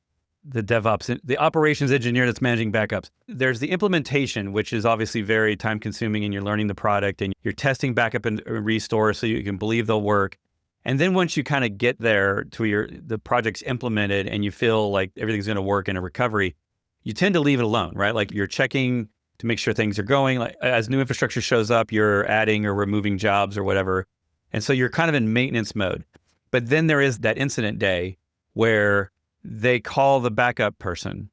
the DevOps, the operations engineer that's managing backups. There's the implementation, which is obviously very time consuming, and you're learning the product and you're testing backup and restore so you can believe they'll work. And then once you kind of get there to the project's implemented and you feel like everything's going to work in a recovery, you tend to leave it alone, right? Like you're checking to make sure things are going. Like as new infrastructure shows up, you're adding or removing jobs or whatever. And so you're kind of in maintenance mode. But then there is that incident day where they call the backup person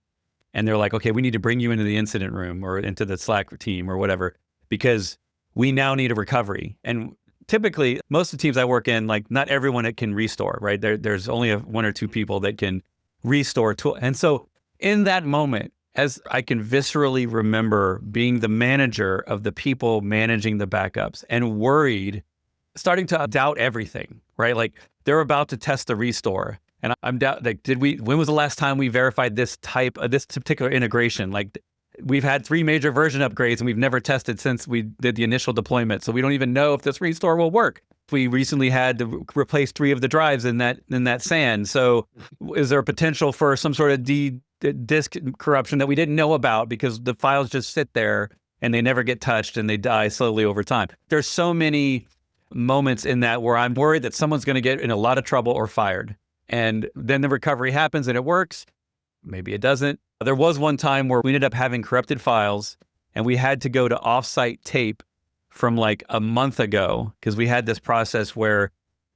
and they're like, okay, we need to bring you into the incident room or into the Slack team or whatever, because we now need a recovery. And typically, most of the teams I work in, like not everyone can restore, right? There's only one or two people that can restore tool. And so in that moment, as I can viscerally remember being the manager of the people managing the backups and worried, starting to doubt everything, right? Like they're about to test the restore. And I'm doubt like, when was the last time we verified this particular integration? Like we've had 3 major version upgrades and we've never tested since we did the initial deployment. So we don't even know if this restore will work. We recently had to replace 3 of the drives in that SAN. So is there a potential for some sort of disk corruption that we didn't know about because the files just sit there and they never get touched and they die slowly over time? There's so many moments in that where I'm worried that someone's going to get in a lot of trouble or fired. And then the recovery happens and it works. Maybe it doesn't. There was one time where we ended up having corrupted files and we had to go to offsite tape from like a month ago because we had this process where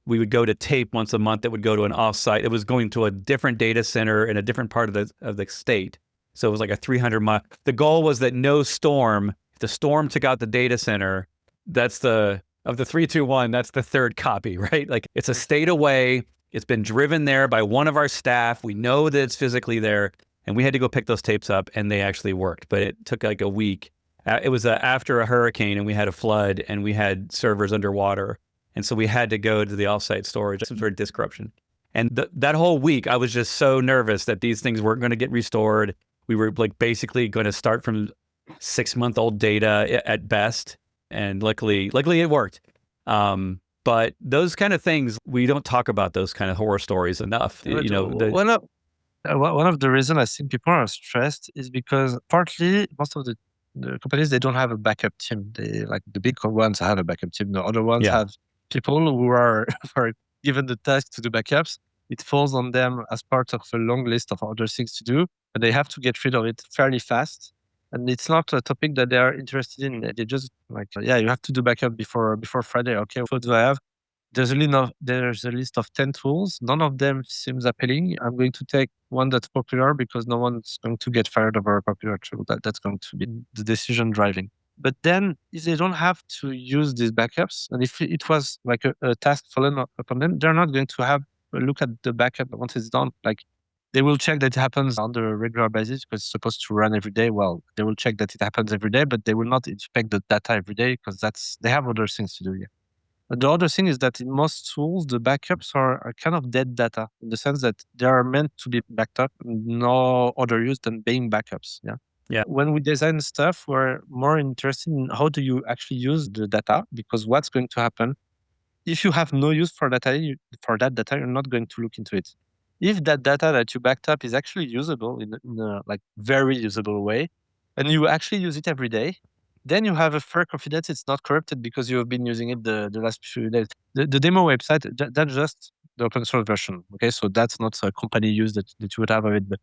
we would go to tape once a month that would go to an offsite. It was going to a different data center in a different part of the state. So it was like a 300-mile. The goal was that no storm, if the storm took out the data center, of the 321, that's the 3rd copy, right? Like it's a state away. It's been driven there by one of our staff. We know that it's physically there. And we had to go pick those tapes up and they actually worked. But it took like a week. It was after a hurricane and we had a flood and we had servers underwater. And so we had to go to the offsite storage, some sort of disk corruption. And that whole week, I was just so nervous that these things weren't going to get restored. We were like basically going to start from 6-month-old data at best. And luckily it worked. But those kind of things, we don't talk about those kind of horror stories enough. One of the reasons I think people are stressed is because partly most of the companies, they don't have a backup team. They like the big ones have a backup team. The other ones have people who are given the task to do backups. It falls on them as part of a long list of other things to do, and they have to get rid of it fairly fast. And it's not a topic that they are interested in. They just like, you have to do backup before Friday. Okay, what do I have? There's a list of 10 tools. None of them seems appealing. I'm going to take one that's popular because no one's going to get fired over a popular tool. That's going to be the decision driving. But then if they don't have to use these backups, and if it was like a task fallen upon them, they're not going to have a look at the backup once it's done. Like they will check that it happens on a regular basis because it's supposed to run every day. Well, they will check that it happens every day, but they will not inspect the data every day because they have other things to do. Yeah. The other thing is that in most tools, the backups are kind of dead data in the sense that they are meant to be backed up, no other use than being backups. Yeah. When we design stuff, we're more interested in how do you actually use the data, because what's going to happen if you have no use for that data, you're not going to look into it. If that data that you backed up is actually usable in a like very usable way, and you actually use it every day, then you have a fair confidence it's not corrupted because you have been using it the last few days. The demo website, that's just the open source version. Okay, so that's not a company use that you would have of it, but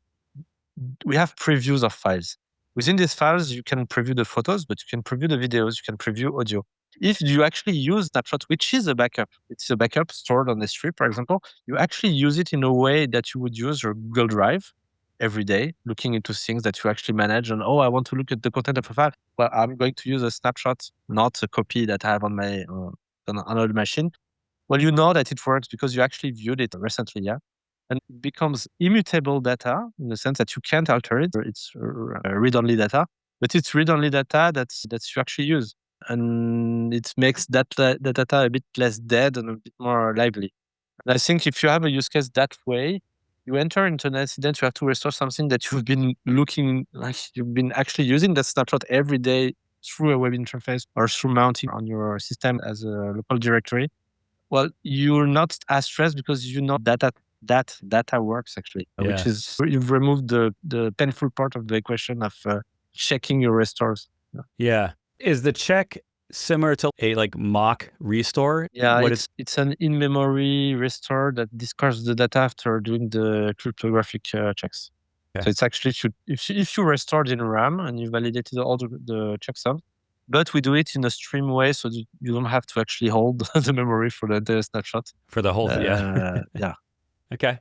we have previews of files. Within these files, you can preview the photos, but you can preview the videos, you can preview audio. If you actually use snapshot, which is a backup, it's a backup stored on S3, for example, you actually use it in a way that you would use your Google Drive every day, looking into things that you actually manage. And, I want to look at the content of a file. Well, I'm going to use a snapshot, not a copy that I have on my on another machine. Well, you know that it works because you actually viewed it recently, yeah? And it becomes immutable data in the sense that you can't alter it. It's read-only data, but it's read-only data that's you actually use. And it makes the data a bit less dead and a bit more lively. And I think if you have a use case that way, you enter into an incident, you have to restore something that you've been you've been actually using that snapshot every day through a web interface or through mounting on your system as a local directory. Well, you're not as stressed because you know that data works actually, which is you've removed the painful part of the equation of checking your restores. Yeah. Is the check similar to a like mock restore? Yeah, it's an in-memory restore that discards the data after doing the cryptographic checks. Okay. So it's actually if you restored in RAM and you validated all the checksums, but we do it in a stream way, so you don't have to actually hold the memory for the snapshot. For the whole thing, yeah. Yeah. Okay.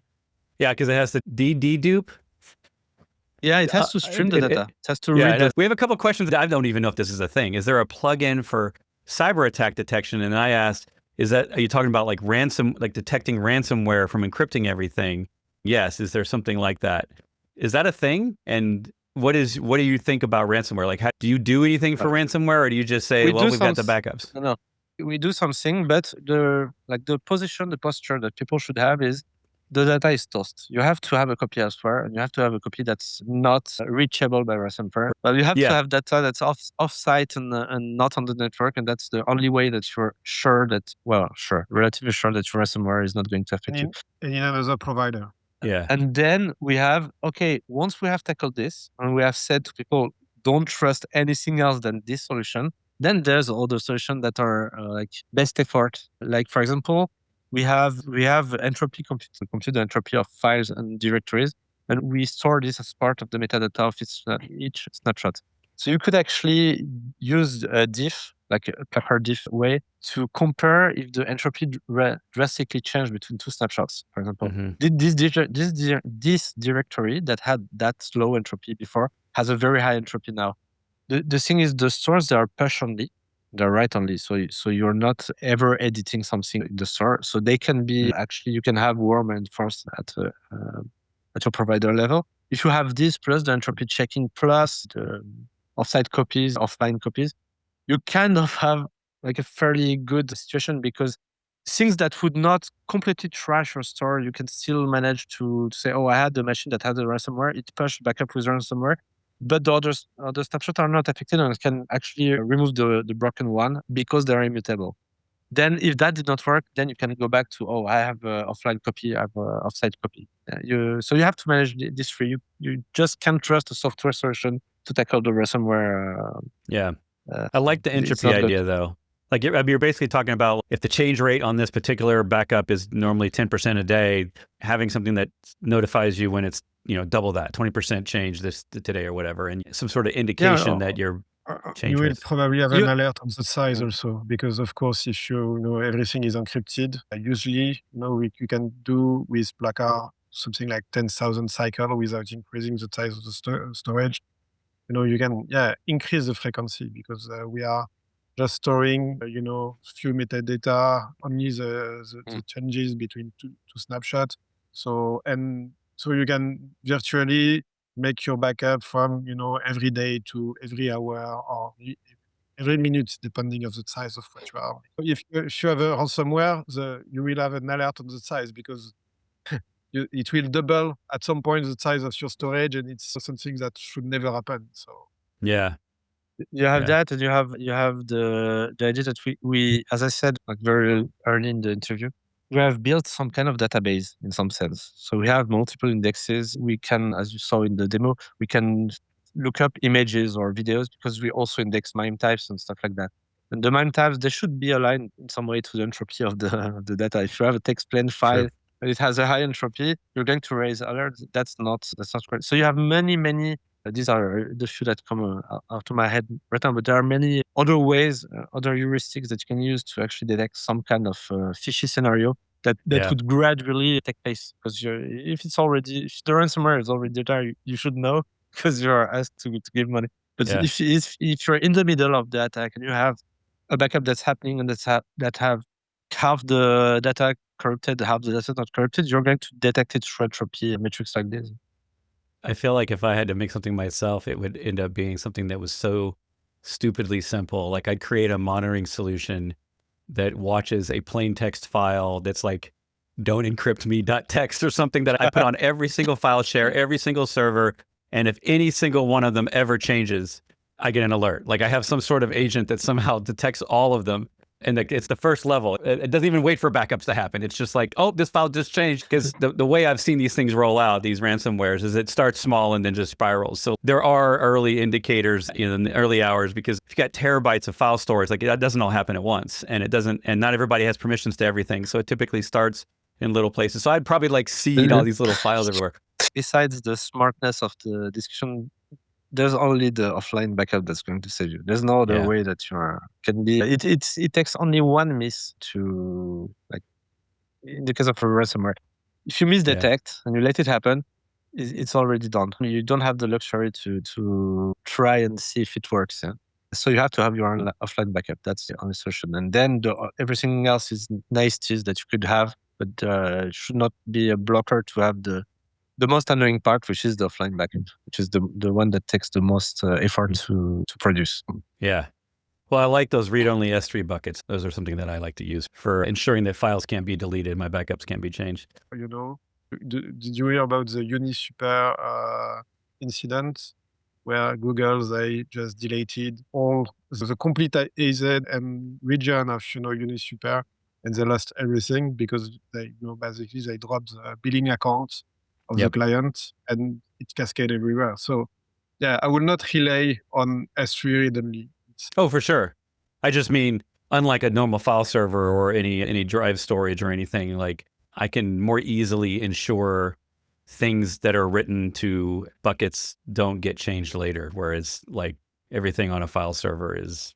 Yeah, because it has to dedupe. Yeah, it has to stream the data. It has to read it. We have a couple of questions that I don't even know if this is a thing. Is there a plugin for cyber attack detection? And I asked, are you talking about like detecting ransomware from encrypting everything? Yes. Is there something like that? Is that a thing? And what do you think about ransomware? Like, do you do anything for ransomware, or do you just say, we've got the backups? No, we do something, but the posture that people should have is the data is toast. You have to have a copy elsewhere, and you have to have a copy that's not reachable by ransomware. But you have to have data that's off-site and not on the network, and that's the only way that you're relatively sure that your ransomware is not going to affect you. And you have another provider. Yeah. And then we have, once we have tackled this, and we have said to people, don't trust anything else than this solution, then there's other solutions that are like best effort. Like, for example, we have entropy, computer entropy of files and directories, and we store this as part of the metadata of each snapshot. So you could actually use a diff, like a Plakar diff way, to compare if the entropy drastically changed between two snapshots. For example, this directory that had that low entropy before has a very high entropy now. The thing is, the stores, they are push only. They're write only, so you're not ever editing something in the store. So they can be actually, you can have warm and force at your provider level. If you have this plus the entropy checking plus the offsite copies, offline copies, you kind of have like a fairly good situation, because things that would not completely trash your store, you can still manage to say, I had the machine that had the ransomware, it pushed back up with ransomware. But the other snapshots are not affected and can actually remove the broken one because they're immutable. Then if that did not work, then you can go back to, I have an offline copy, I have an offsite copy. So you have to manage this for you. You just can't trust a software solution to tackle the ransomware. I like the entropy idea, though. Like, you're basically talking about if the change rate on this particular backup is normally 10% a day, having something that notifies you when it's double that, 20% change today or whatever, and some sort of indication that you're you will probably have an alert on the size also, because of course, if you know everything is encrypted, usually you can do with Plakar something like 10,000 cycles without increasing the size of the storage. You can increase the frequency, because we are just storing few metadata, only the changes between two snapshots. So you can virtually make your backup from every day to every hour or every minute, depending on the size of what you are. If you have a ransomware, you will have an alert on the size, because it will double at some point the size of your storage, and it's something that should never happen. So you have that, and you have the idea that we, as I said, like very early in the interview, we have built some kind of database in some sense. So we have multiple indexes. We can, as you saw in the demo, we can look up images or videos, because we also index MIME types and stuff like that. And the MIME types, they should be aligned in some way to the entropy of the data. If you have a text plain file and it has a high entropy, you're going to raise alerts. That's not correct. So you have many. These are the few that come out of my head right now, but there are many other ways, other heuristics that you can use to actually detect some kind of fishy scenario that would gradually take place. Because if the ransomware is already there, you should know, because you are asked to give money. But if you're in the middle of the attack and you have a backup that's happening and that have half the data corrupted, half the data not corrupted, you're going to detect it through entropy metrics like this. I feel like if I had to make something myself, it would end up being something that was so stupidly simple. Like, I'd create a monitoring solution that watches a plain text file that's like, don't encrypt me.txt or something, that I put on every single file share, every single server. And if any single one of them ever changes, I get an alert. Like, I have some sort of agent that somehow detects all of them And it's the first level. It doesn't even wait for backups to happen. It's just like, oh, this file just changed. Because the way I've seen these things roll out, these ransomwares, is it starts small and then just spirals. So there are early indicators in the early hours, because if you got terabytes of file storage, like that doesn't all happen at once. And it doesn't, and not everybody has permissions to everything. So it typically starts in little places. So I'd probably like seed all these little files everywhere. Besides the smartness of the discussion, there's only the offline backup that's going to save you. There's no other way that can be. It takes only one miss to, like, in the case of a ransomware, if you misdetect and you let it happen, it's already done. You don't have the luxury to try and see if it works. Yeah? So you have to have your own offline backup. That's the only solution. And then everything else is niceties that you could have, but should not be a blocker to have the most annoying part, which is the offline backup, which is the one that takes the most effort to produce. Yeah. Well, I like those read-only S3 buckets. Those are something that I like to use for ensuring that files can't be deleted, my backups can't be changed. Did you hear about the UniSuper incident where Google, they just deleted all the complete AZ and region of UniSuper, and they lost everything because they basically they dropped the billing account of the client and it cascaded everywhere. So yeah, I will not rely on S3 read-only. Oh, for sure. I just mean, unlike a normal file server or any drive storage or anything, like I can more easily ensure things that are written to buckets don't get changed later, whereas like everything on a file server is,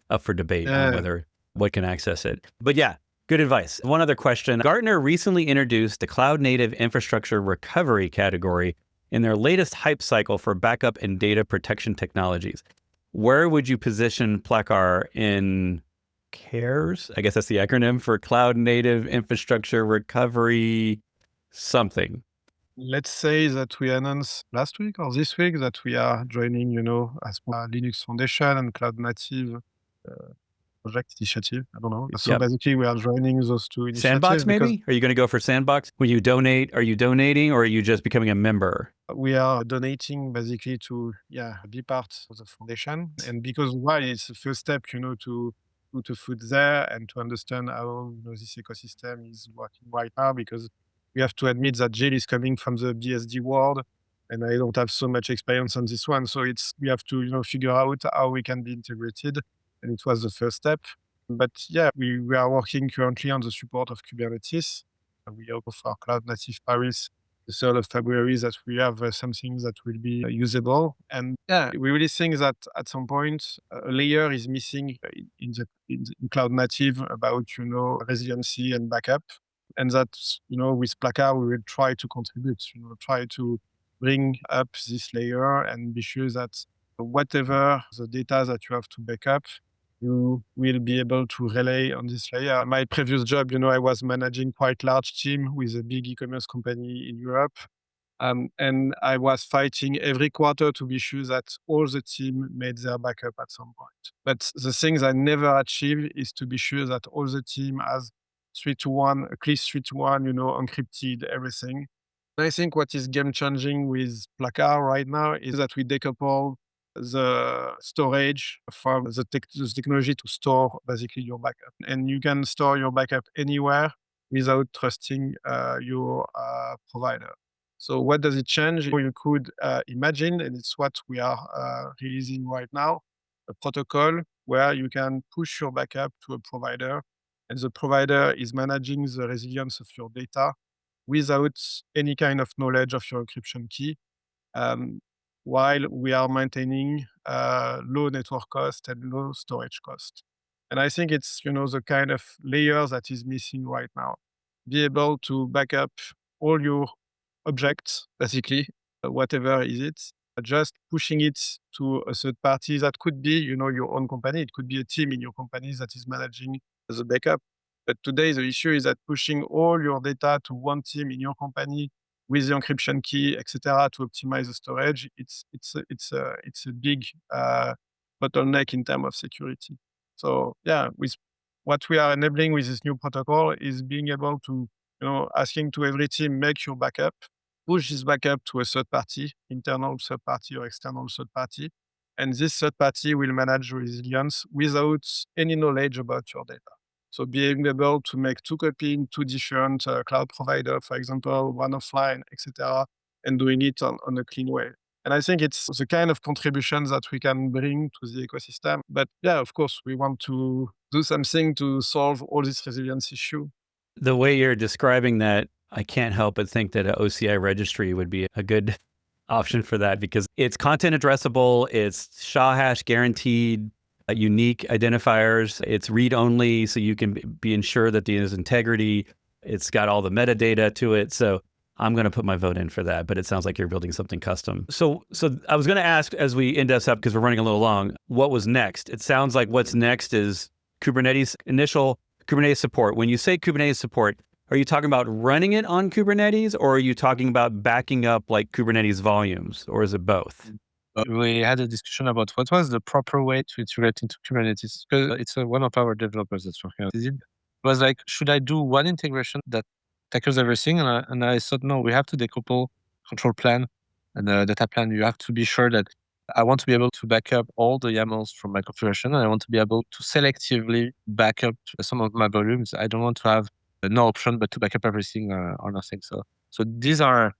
up for debate on what can access it. But yeah, good advice. One other question. Gartner recently introduced the cloud native infrastructure recovery category in their latest hype cycle for backup and data protection technologies. Where would you position Plakar in CARES? I guess that's the acronym for Cloud Native Infrastructure Recovery something. Let's say that we announced last week or this week that we are joining, as Linux Foundation and Cloud Native project initiative. I don't know. So basically we are joining those two initiatives. Sandbox, maybe? Are you going to go for Sandbox? When you donate, are you donating or are you just becoming a member? We are donating basically to be part of the foundation. And because why it's the first step, to put a foot there and to understand how this ecosystem is working right now, because we have to admit that Gilles is coming from the BSD world and I don't have so much experience on this one. So we have to figure out how we can be integrated. And it was the first step. But yeah, we are working currently on the support of Kubernetes. We hope for Cloud Native Paris the 3rd of February that we have something that will be usable. And yeah, we really think that at some point a layer is missing in Cloud Native about, resiliency and backup. And that, with Plakar, we will try to contribute, try to bring up this layer and be sure that whatever the data that you have to back up, you will be able to relay on this layer. My previous job, I was managing quite large team with a big e-commerce company in Europe. And I was fighting every quarter to be sure that all the team made their backup at some point. But the things I never achieved is to be sure that all the team has 3-to-1, at least 3-to-1, encrypted everything. And I think what is game changing with Plakar right now is that we decouple the storage from the technology to store basically your backup. And you can store your backup anywhere without trusting your provider. So what does it change? You could imagine, and it's what we are releasing right now, a protocol where you can push your backup to a provider, and the provider is managing the resilience of your data without any kind of knowledge of your encryption key, while we are maintaining low network cost and low storage cost. And I think it's, the kind of layer that is missing right now. Be able to back up all your objects, basically, whatever is it, just pushing it to a third party. That could be, your own company. It could be a team in your company that is managing the backup. But today the issue is that pushing all your data to one team in your company with the encryption key, etc., to optimize the storage, it's a big bottleneck in terms of security. So yeah, with what we are enabling with this new protocol is being able to, asking to every team, make your backup, push this backup to a third party, internal third party or external third party, And this third party will manage resilience without any knowledge about your data. So being able to make 2 copies in 2 different cloud providers, for example, one offline, etc., and doing it on a clean way. And I think it's the kind of contribution that we can bring to the ecosystem. But yeah, of course, we want to do something to solve all this resilience issue. The way you're describing that, I can't help but think that an OCI registry would be a good option for that, because it's content addressable, it's SHA-hash guaranteed, unique identifiers, it's read-only, so you can be ensured that there's integrity, it's got all the metadata to it. So I'm going to put my vote in for that, but it sounds like you're building something custom. So I was going to ask, as we end this up, because we're running a little long, what was next? It sounds like what's next is Kubernetes, initial Kubernetes support. When you say Kubernetes support, are you talking about running it on Kubernetes, or are you talking about backing up like Kubernetes volumes, or is it both? We had a discussion about what was the proper way to integrate into Kubernetes, because it's one of our developers that's working on it. It was like, should I do one integration that tackles everything? And I thought, no, we have to decouple control plan and data plan. You have to be sure that I want to be able to back up all the YAMLs from my configuration, and I want to be able to selectively back up some of my volumes. I don't want to have no option but to back up everything or nothing. So these are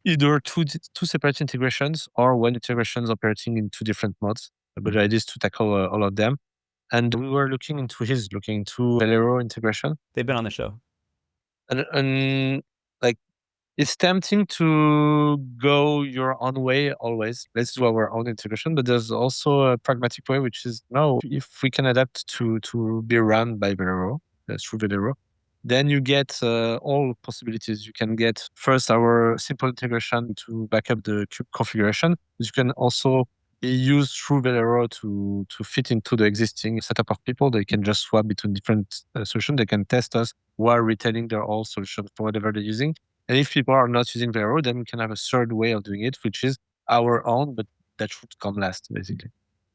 either two separate integrations or one integrations operating in 2 different modes. But the idea is to tackle all of them. And we were looking into Velero integration. They've been on the show. And like, it's tempting to go your own way always. Let's do our own integration. But there's also a pragmatic way, which is, no, if we can adapt to be run by Velero, through Velero, then you get all possibilities. You can get first our simple integration to back up the kube configuration. You can also be used through Velero to fit into the existing setup of people. They can just swap between different solutions. They can test us while retaining their old solution for whatever they're using. And if people are not using Velero, then we can have a third way of doing it, which is our own, but that should come last, basically.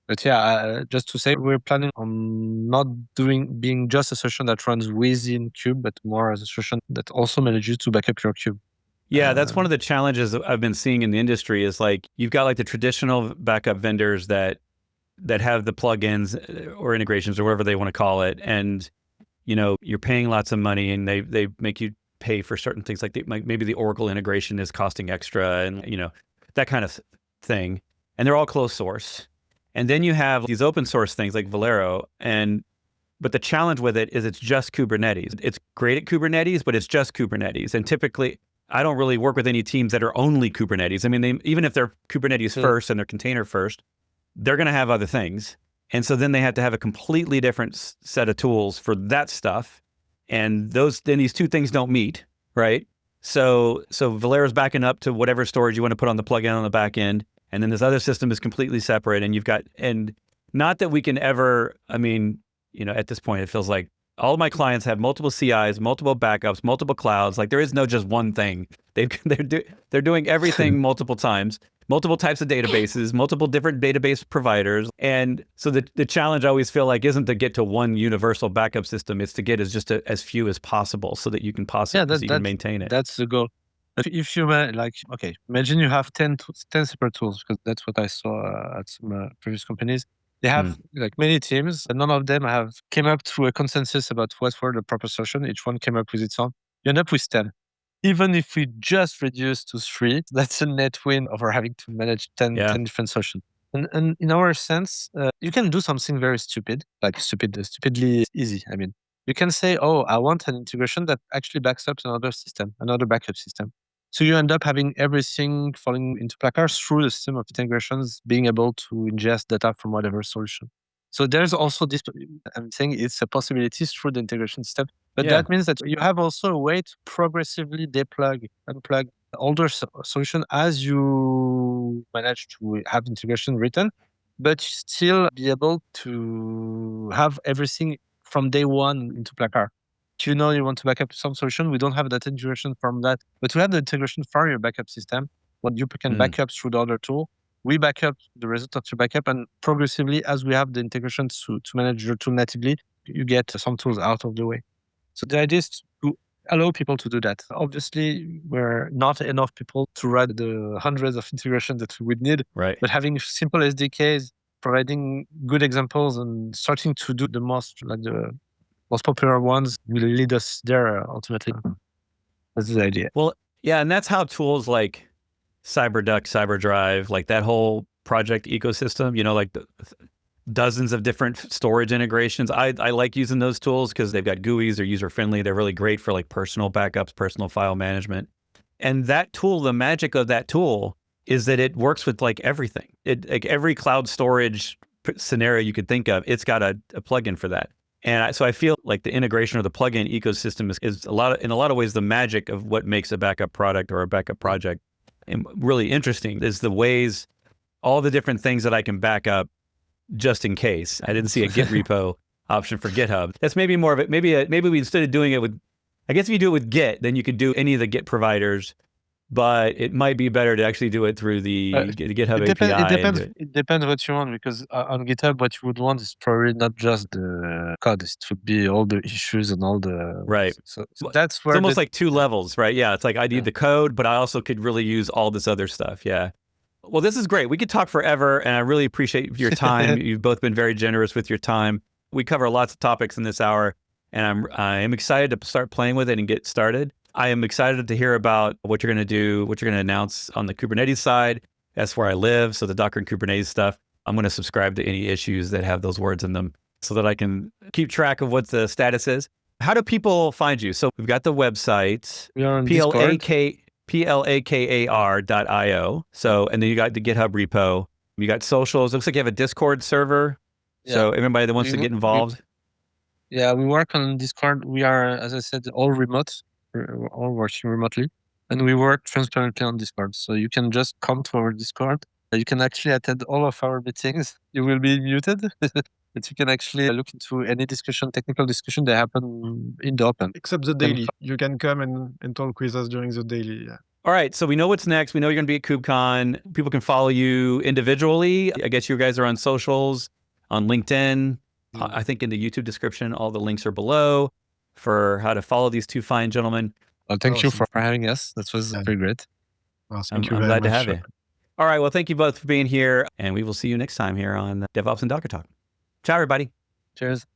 But yeah, just to say, we're planning on not being just a solution that runs within Kube, but more as a solution that also manages to back up your Kube. Yeah, that's one of the challenges that I've been seeing in the industry, is like, you've got like the traditional backup vendors that have the plugins or integrations or whatever they want to call it. And, you know, you're paying lots of money, and they make you pay for certain things, like maybe the Oracle integration is costing extra, and, you know, that kind of thing. And they're all closed source. And then you have these open source things like Velero, but the challenge with it is it's just Kubernetes. It's great at Kubernetes, but it's just Kubernetes. And typically, I don't really work with any teams that are only Kubernetes. I mean, even if they're Kubernetes first and they're container first, they're going to have other things. And so then they have to have a completely different set of tools for that stuff. And then these two things don't meet, right? So Valero's backing up to whatever storage you want to put on the plugin on the back end. And then this other system is completely separate, and not that we can ever, I mean, you know, at this point, it feels like all of my clients have multiple CIs, multiple backups, multiple clouds. Like, there is no just one thing. They're doing everything multiple times, multiple types of databases, multiple different database providers. And so the challenge I always feel like isn't to get to one universal backup system. It's to get as few as possible, so that you can possibly can maintain it. That's the goal. But if you imagine you have 10 separate tools, because that's what I saw at some previous companies. They have like many teams, and none of them came up to a consensus about what were the proper solution. Each one came up with its own. You end up with 10. Even if we just reduce to 3, that's a net win over having to manage 10 different solutions. And in our sense, you can do something very stupid, stupidly easy. I mean, you can say, oh, I want an integration that actually backs up another system, another backup system. So you end up having everything falling into Plakar through the system of integrations, being able to ingest data from whatever solution. So there's also this, I'm saying it's a possibility through the integration step, but that means that you have also a way to progressively unplug older solution as you manage to have integration written, but still be able to have everything from day one into Plakar. You know, you want to back up some solution, we don't have that integration from that, but we have the integration for your backup system. What you can back up through the other tool, we back up the result of your backup, and progressively, as we have the integration to manage your tool natively, you get some tools out of the way. So the idea is to allow people to do that. Obviously, we're not enough people to write the hundreds of integrations that we would need, right? But having simple SDKs providing good examples and starting to do the most popular ones will lead us there ultimately. That's the idea. Well, yeah, and that's how tools like CyberDuck, CyberDrive, like that whole project ecosystem, like dozens of different storage integrations. I like using those tools because they've got GUIs, they're user-friendly, they're really great for like personal backups, personal file management. And that tool, the magic of that tool is that it works with like everything. Like every cloud storage scenario you could think of, it's got a plugin for that. And so I feel like the integration of the plugin ecosystem is in a lot of ways the magic of what makes a backup product or a backup project. And really interesting is the ways, all the different things that I can back up just in case. I didn't see a Git repo option for GitHub. That's maybe more of it. Maybe we instead of doing it with, I guess if you do it with Git, then you could do any of the Git providers, but it might be better to actually do it through the GitHub API. It depends what you want, because on GitHub, what you would want is probably not just the code. It would be all the issues and all the... Right. So that's where it's almost like two levels, right? Yeah, it's like I need the code, but I also could really use all this other stuff. Yeah. Well, this is great. We could talk forever, and I really appreciate your time. You've both been very generous with your time. We cover lots of topics in this hour, and I am excited to start playing with it and get started. I am excited to hear about what you're going to do, what you're going to announce on the Kubernetes side. That's where I live, so the Docker and Kubernetes stuff. I'm going to subscribe to any issues that have those words in them so that I can keep track of what the status is. How do people find you? So we've got the website, we are on plakar.io. So, and then you got the GitHub repo. You got socials. Looks like you have a Discord server. Yeah. So everybody that wants to get involved. We work on Discord. We are, as I said, all remote. We're all working remotely. And we work transparently on Discord. So you can just come to our Discord. You can actually attend all of our meetings. You will be muted. But you can actually look into any technical discussion that happen in the open. Except the daily. You can come and talk with us during the daily. Yeah. All right, so we know what's next. We know you're going to be at KubeCon. People can follow you individually. I guess you guys are on socials, on LinkedIn. I think in the YouTube description, all the links are below for how to follow these two fine gentlemen. Well, thank you for having us. That was very great. Well, I'm glad to have you. All right, well, thank you both for being here, and we will see you next time here on DevOps and Docker Talk. Ciao, everybody. Cheers.